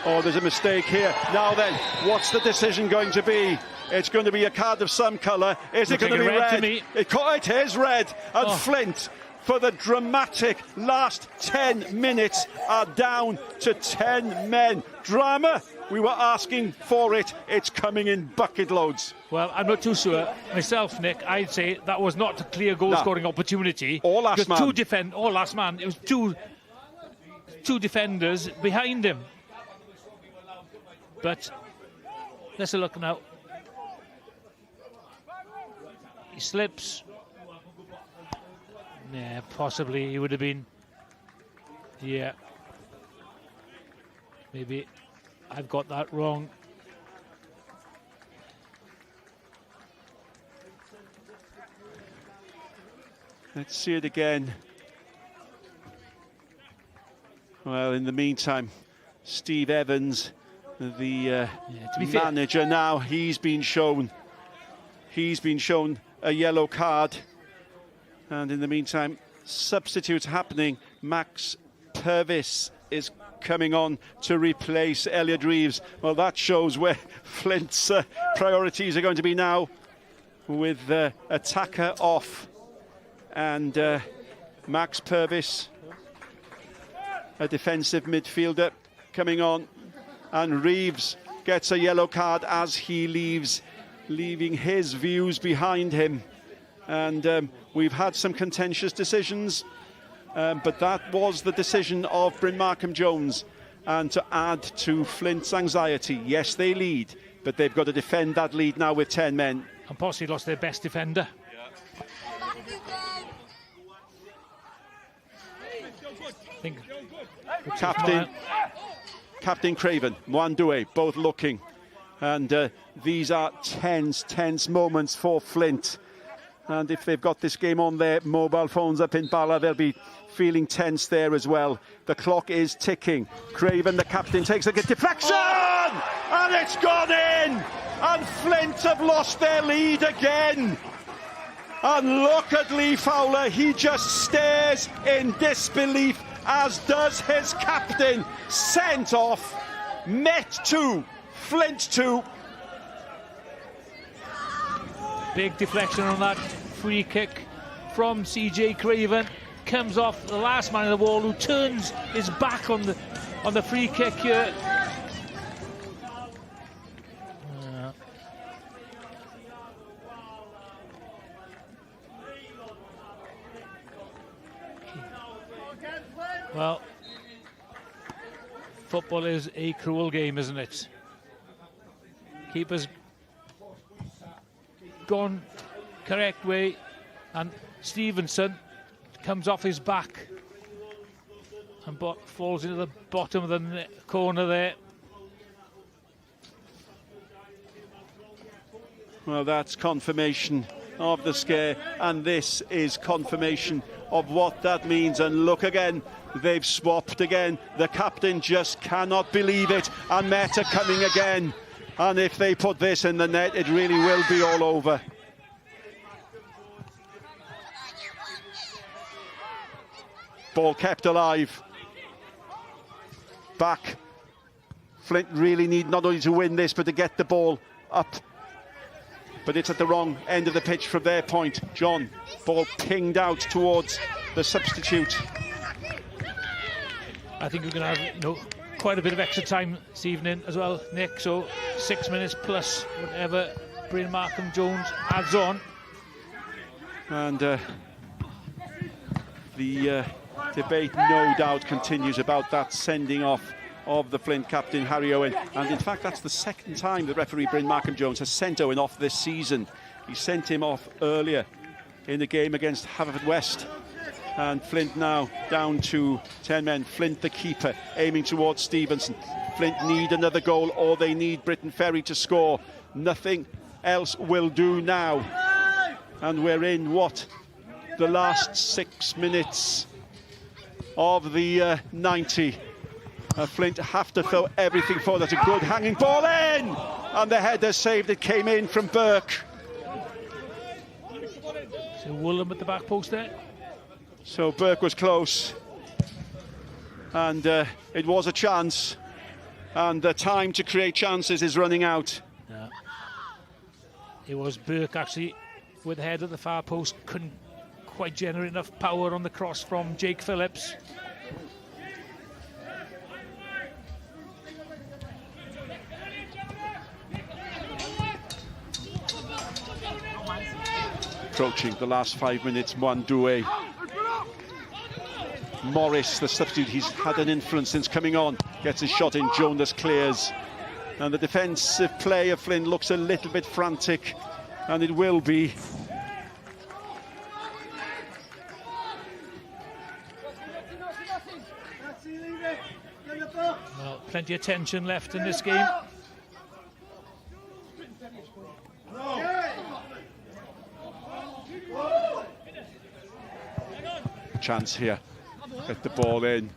Oh, there's a mistake here. Now then, what's the decision going to be? It's going to be a card of some colour. Is it going to be red? It is red. And Flint, for the dramatic last 10 minutes, are down to 10 men. Drama? We were asking for it. It's coming in bucket loads. Well, I'm not too sure. Myself, Nick, I'd say that was not a clear goal-scoring opportunity. All last man. All last man. It was two defenders behind him. But let's look now. He slips. Yeah, possibly he would have been. Yeah. Maybe I've got that wrong. Let's see it again. Well, in the meantime, Steve Evans, the manager now, he's been shown a yellow card, and in the meantime, substitutes happening. Max Purvis is coming on to replace Elliot Reeves. Well, that shows where Flint's priorities are going to be now, with attacker off, and Max Purvis, a defensive midfielder, coming on. And Reeves gets a yellow card as he leaves, leaving his views behind him. And we've had some contentious decisions, but that was the decision of Bryn Markham-Jones. And to add to Flint's anxiety, yes, they lead, but they've got to defend that lead now with 10 men. And possibly lost their best defender. I think Captain Craven, Mwandue, both looking. And these are tense moments for Flint. And if they've got this game on their mobile phones up in Bala, they'll be feeling tense there as well. The clock is ticking. Craven, the captain, takes a good deflection! And it's gone in! And Flint have lost their lead again. And look at Lee Fowler, he just stares in disbelief, as does his captain. Sent off. Met 2, Flint 2. Big deflection on that free kick from CJ Craven. Comes off the last man in the wall, who turns his back on the free kick here. Well, football is a cruel game, isn't it? Keeper's gone correct way, And Stevenson comes off his back and falls into the bottom of the corner there. Well, that's confirmation of the scare, and this is confirmation of what that means. And look again, they've swapped again. The captain just cannot believe it, and Met are coming again. And if they put this in the net, it really will be all over. Ball kept alive. Back. Flint really need not only to win this, but to get the ball up. But it's at the wrong end of the pitch from their point. John, ball pinged out towards the substitute. I think we're going to have, quite a bit of extra time this evening as well, Nick. So 6 minutes plus whatever Briton Jones adds on. And the debate no doubt continues about that sending off of the Flint captain Harry Owen, and in fact that's the second time the referee Bryn Markham-Jones has sent Owen off this season. He sent him off earlier in the game against Haverfordwest, and Flint now down to 10 men. Flint the keeper aiming towards Stevenson. Flint need another goal, or they need Briton Ferry to score. Nothing else will do now, and we're in the last 6 minutes of the 90. Flint have to throw everything forward. That's a good hanging ball in, and the header saved. It came in from Burke. So Woolham at the back post there. So Burke was close, and it was a chance, and the time to create chances is running out. Yeah. It was Burke actually with the head at the far post, couldn't quite generate enough power on the cross from Jake Phillips. Approaching the last 5 minutes, Mwandue. Morris, the substitute, he's had an influence since coming on, gets his shot in. Jonas clears, and the defensive play of Flynn looks a little bit frantic, and it will be. Well, plenty of tension left in this game. Chance here, get the ball in.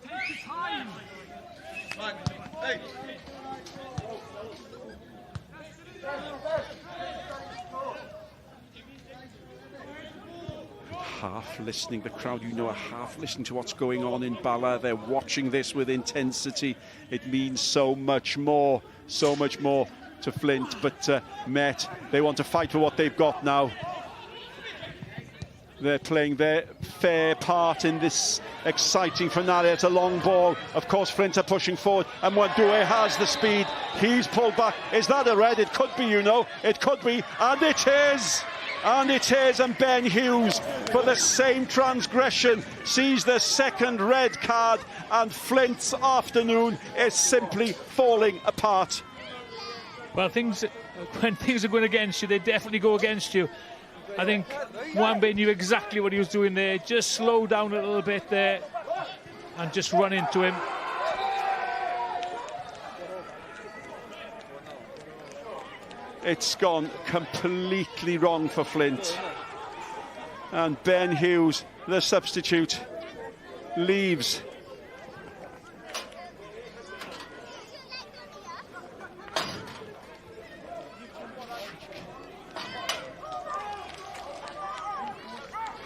Half listening, the crowd are half listening to what's going on in Bala. They're watching this with intensity. It means so much more to Flint, but Met, they want to fight for what they've got now. They're playing their fair part in this exciting finale. It's a long ball. Of course, Flint are pushing forward, and Mwandue has the speed. He's pulled back. Is that a red? It could be, It could be, and it is. And it is, and Ben Hughes, for the same transgression, sees the second red card, and Flint's afternoon is simply falling apart. Well, when things are going against you, they definitely go against you. I think Mwambe knew exactly what he was doing there. Just slow down a little bit there and just run into him. It's gone completely wrong for Flint. And Ben Hughes, the substitute, leaves.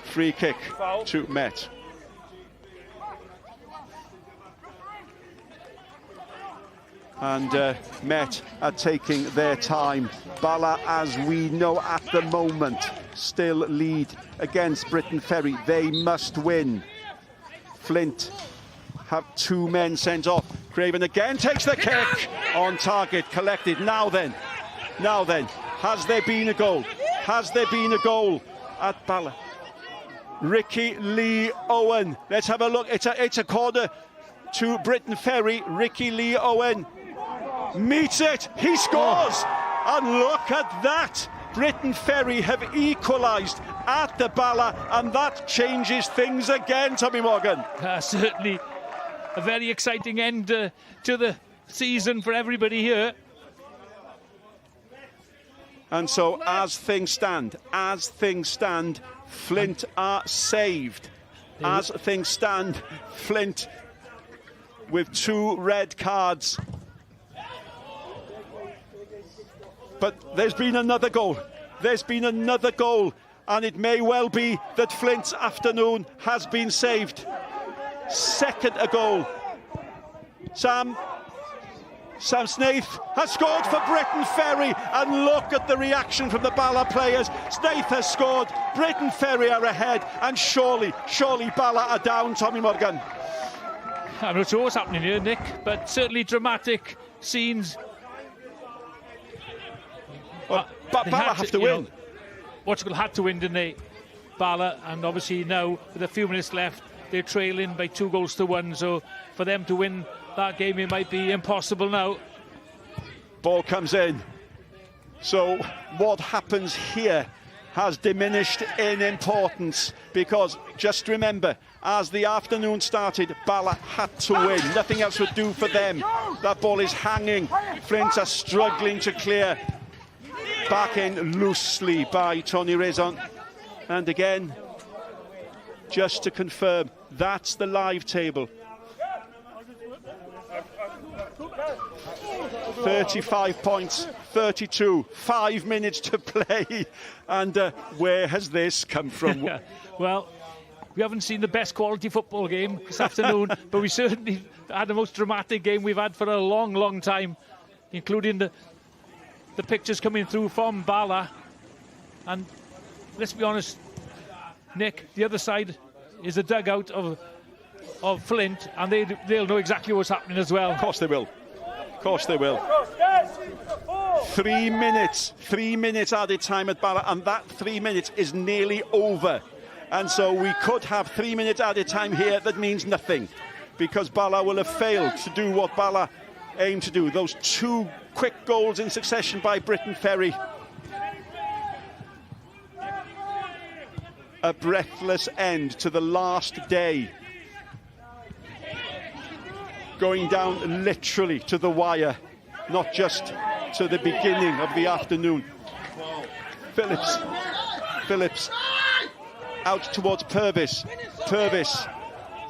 Free kick to Met. And Met are taking their time. Bala, as we know at the moment, still lead against Briton Ferry. They must win. Flint have 2 men sent off. Craven again takes the kick. On target, collected. Now then, has there been a goal? Has there been a goal at Bala? Ricky Lee Owen. Let's have a look. It's a corner to Briton Ferry. Ricky Lee Owen meets it. He scores. And look at that. Briton Ferry have equalised at the Bala, and that changes things again, Tommy Morgan. Certainly a very exciting end to the season for everybody here. And so as things stand, Flint are saved. As things stand, Flint with 2 red cards. But there's been another goal. And it may well be that Flint's afternoon has been saved. Second a goal. Sam Snaith has scored for Briton Ferry, and look at the reaction from the Bala players. Snaith has scored, Briton Ferry are ahead, and surely Bala are down, Tommy Morgan. I'm not sure what's happening here, Nick, but certainly dramatic scenes. Well, Bala have to win. Portugal had to win, didn't they? Bala, and obviously now with a few minutes left, they're trailing by 2-1, so for them to win that game, it might be impossible now. Ball comes in. So what happens here has diminished in importance, because just remember, as the afternoon started, Bala had to win. Nothing else would do for them. That ball is hanging. Flint are struggling to clear. Back in loosely by Tony Rezon. And again, just to confirm, that's the live table. 35 points, 32, 5 minutes to play. And where has this come from? Well, we haven't seen the best quality football game this afternoon, but we certainly had the most dramatic game we've had for a long time, including the pictures coming through from Bala. And let's be honest, Nick, the other side is a dugout of Flint, and they'll know exactly what's happening as well. Of course they will. 3 minutes added time at Bala, and that 3 minutes is nearly over. And so we could have 3 minutes added time here that means nothing, because Bala will have failed to do what Bala aim to do. Those 2 quick goals in succession by Briton Ferry. A breathless end to the last day. Going down literally to the wire, not just to the beginning of the afternoon. Phillips out towards Purvis. Purvis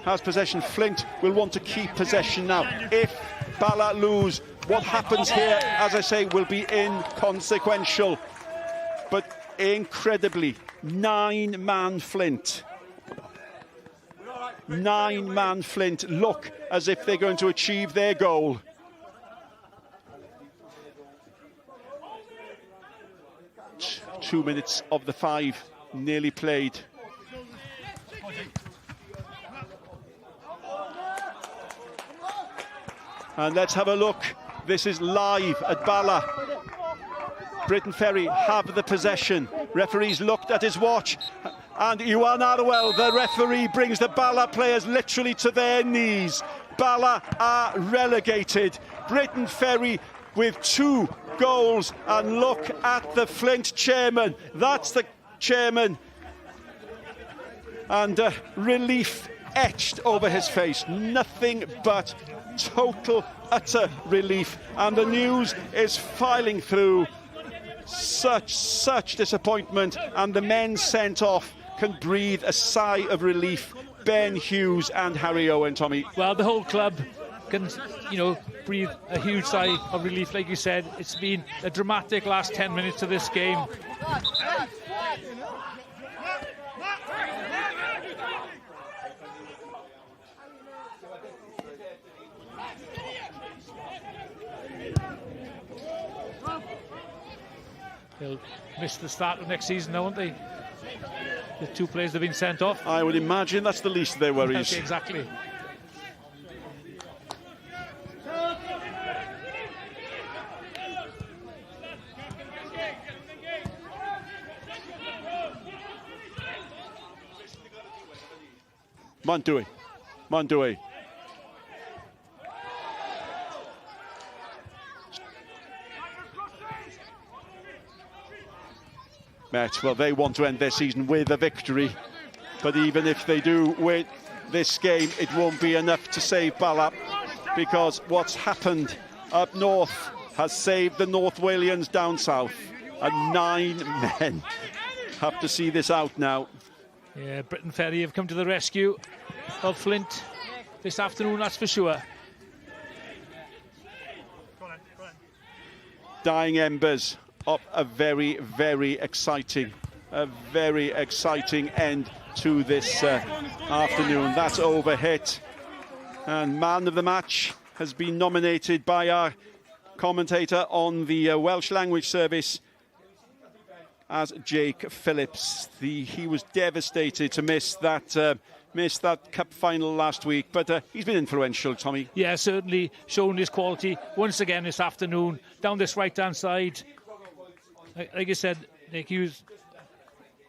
has possession. Flint will want to keep possession now. If Bala lose, what happens here, as I say, will be inconsequential. But incredibly, 9-man Flint. 9-man Flint look as if they're going to achieve their goal. Two minutes of the 5 nearly played. And let's have a look. This is live at Bala. Briton Ferry have the possession. Referee's looked at his watch. And Iwan Arwell, the referee, brings the Bala players literally to their knees. Bala are relegated. Briton Ferry with 2 goals. And look at the Flint chairman. That's the chairman. And relief etched over his face. Nothing but total, utter relief. And the news is filing through. Such disappointment. And the men sent off can breathe a sigh of relief. Ben Hughes and Harry Owen, Tommy. Well, the whole club can, breathe a huge sigh of relief. Like you said, it's been a dramatic last 10 minutes of this game. They'll miss the start of next season, won't they? The 2 players have been sent off. I would imagine that's the least of their worries. Okay, exactly. Mondui. Met. Well, they want to end their season with a victory, but even if they do win this game, it won't be enough to save Bala, because what's happened up north has saved the North Walians down south, and 9 men have to see this out now. Yeah, Briton Ferry have come to the rescue of Flint this afternoon, that's for sure. Dying embers of a very, very exciting end to this afternoon. That's overhit, and man of the match has been nominated by our commentator on the Welsh language service as Jake Phillips. He was devastated to miss that cup final last week, but he's been influential, Tommy. Yeah, certainly shown his quality once again this afternoon down this right-hand side. Like I said, Nick, he was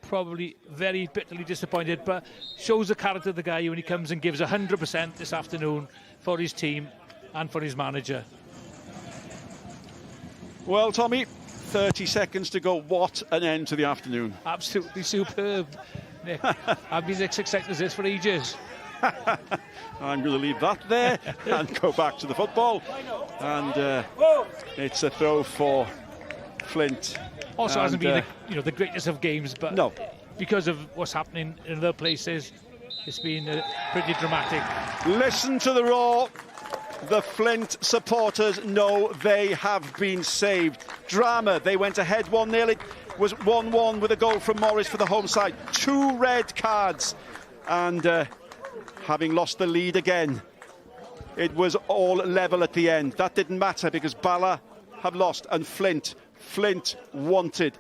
probably very bitterly disappointed, but shows the character of the guy when he comes and gives 100% this afternoon for his team and for his manager. Well, Tommy, 30 seconds to go. What an end to the afternoon. Absolutely superb, Nick. I've been excited as this for ages. I'm going to leave that there and go back to the football. And it's a throw for Flint. Also hasn't been the greatest of games, but no, because of what's happening in other places, it's been pretty dramatic. Listen to the roar. The Flint supporters know they have been saved. Drama. They went ahead 1-0. It was 1-1 with a goal from Morris for the home side. 2 red cards. And having lost the lead again, it was all level at the end. That didn't matter because Bala have lost, and Flint wanted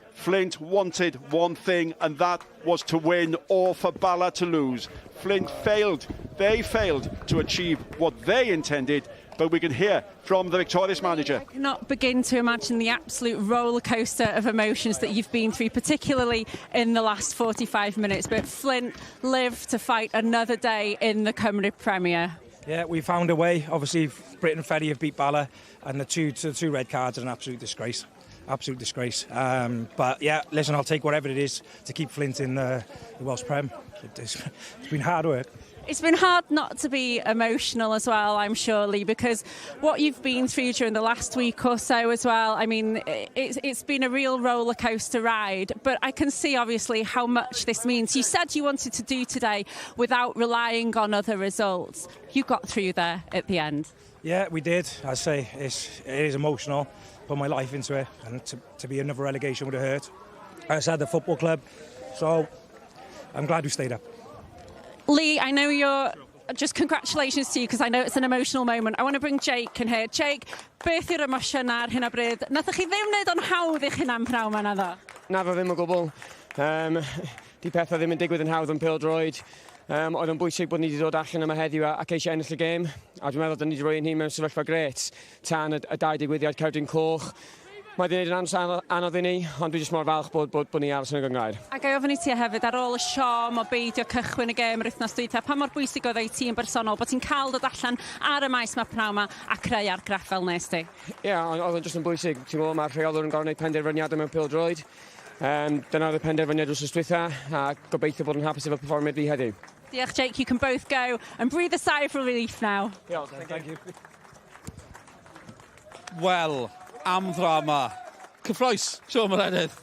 one thing, and that was to win or for Bala to lose. Flint failed. They failed to achieve what they intended, but we can hear from the victorious manager. I cannot begin to imagine the absolute roller coaster of emotions that you've been through, particularly in the last 45 minutes. But Flint lived to fight another day in the Cymru Premier. Yeah, we found a way. Obviously, Briton Ferry have beat Bala, and the two red cards are an absolute disgrace. Absolute disgrace. But yeah, listen, I'll take whatever it is to keep Flint in the Welsh Prem. It's been hard work. It's been hard not to be emotional as well, I'm sure, Lee, because what you've been through during the last week or so as well, I mean, it's been a real roller coaster ride, but I can see obviously how much this means. You said you wanted to do today without relying on other results. You got through there at the end. Yeah, we did. I say it is emotional. Put my life into it, and to be another relegation would have hurt. I said the football club, so I'm glad we stayed up. Lee, I know just congratulations to you, because I know it's an emotional moment. I want to bring Jake in here. Jake, beth yw'r emosiwn ar hyn o bryd? Nathach chi ddim wneud o'n hawdd i'ch hunan pnawn ma naddo? Na fo ddim o gwbl. Di pethau ddim yn digwydd yn hawdd yn pêl-droed. Oedd yn bwysig bod ni wedi dod allan yma heddiw ac eisiau ennill y gêm. A dwi'n meddwl bod ni wedi rhoi ein hun mewn sefyllfa gret tan y 2 digwyddiad Cerdyn Coch. Mae wedi gwneud yn amser anodd i ni, ond dwi jyst mor falch bod ni aros yn y gyngrair. A gai ofyn i ti hefyd, ar ôl y siom o beidio cychwyn y gêm yr wythnos dwytha, pa mor bwysig oedd ei ti yn bersonol bod ti'n cael dod allan ar y maes mae pnawn yma a creu argraff fel nes ti? Ie, oedd yn jyst yn bwysig. Ti'n gwybod, mae'r rheolwr yn gorfod gwneud penderfyniadau mewn pêl-droed. Dyna oedd y penderfyniad wythnos dwytha, a gobeithio bod yn hapus efo perfformiad fi heddiw. Diolch, Jake. You can both go and breathe a sigh of relief now. Yeah, thank you. Wel, am ddrama. Cyffroes, Siôn Meredydd.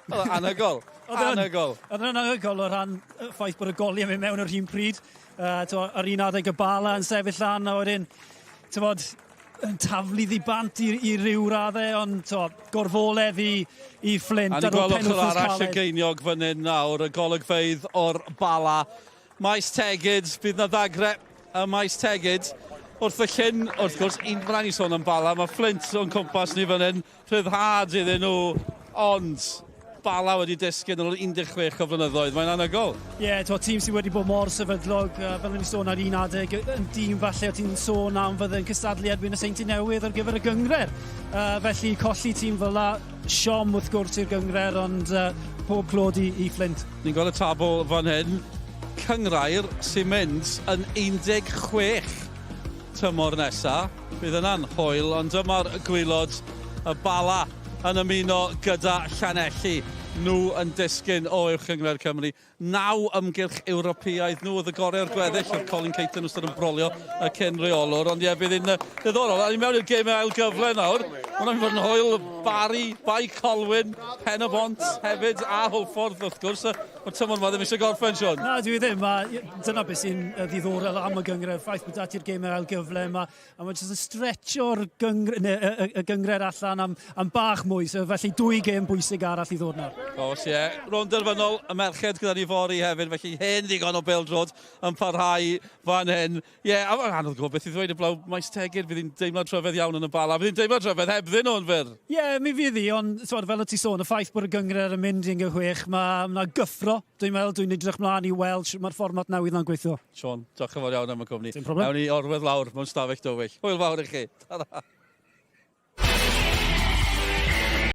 Anygol. Anygol. Oedd yn anygol o ran y ffaith bod y goli yn mynd mewn yr un pryd. Ar un adeg y Bala yn sefyll lan, a wedyn, yn taflu ddi bant i ryw raddau, ond gorfoledd i Flint. A ni gwelwch yr arall y geiniog fan hyn nawr, y golygfeydd o'r Bala. Maes Tegid, bydd na ddagre y Maes Tegid. Wrth y llyn, wrth gwrs, un fan i sôn am Bala, mae Flint o'n cwmpas ni fan hyn, rhyddhad iddyn nhw, ond Bala wedi disgyn yn ôl 16 o flynyddoedd, mae'n anygol. Ie, tîm sydd wedi bod mor sefydlog, fel ni sôn ar un adeg, yn dîm falle o ti'n sôn am fydde'n cystadlu erbyn y Seinti Newydd ar gyfer y gyngred. Felly colli tîm fel la, siom wrth gwrs i'r gyngred, ond pob clod i Flint. Ni'n gweld y tabl fan hyn, cyngrair sy'n mynd yn 16 tymor nesa. Bydd yna'n hwyl, ond dyma'r gwylod y Bala yn ymuno gyda Llanelli. nhw yn disgyn o uwch yngred Cymru. 9 ymgyrch Ewropeaidd nhw oedd y gorau'r gweddill o'r Colin Caton wrth yn brolio y cyn reolwr. Ond ie, bydd hi'n ddiddorol. A ni mewn i'r gêm ail gyfle nawr. Hwna'n fod yn hwyl Barry, Bai Colwyn, Pen y Bont hefyd a Hwlffordd wrth gwrs. O'r tymor ma ddim eisiau gorffen, Sean. Na, dwi ddim. Dyna beth sy'n ddiddorol am y gyngred. Ffaith bod dati'r gêm ail gyfle. Mae jyst yn stretch o'r gyngred allan am bach mwy. So felly 2 gêm bwysig arall i ddod nawr. Os ie, rond derfynol, y merched gyda ni fori hefyd, felly hen ddigon o bêl-drod yn parhau fan hyn. Ie, a mae'n anodd gwybod beth i ddweud y blaw maes tegid, fydd hi'n deimlad tryfedd iawn yn y Bala. Fydd hi'n deimlad tryfedd hebddyn nhw'n fyr. Ie, mi fydd hi, ond fel o ti sôn, y ffaith bod y gyngred yn mynd i'n gychwech, mae gyffro. Dwi'n meddwl, dwi'n edrych mlaen i weld sut mae'r fformat newydd yn gweithio. Sean, diolch yn fawr iawn am y cwmni. Dim problem. Awn ni orwedd lawr mewn stafell dywyll. Hwyl fawr i chi. Ta-ra.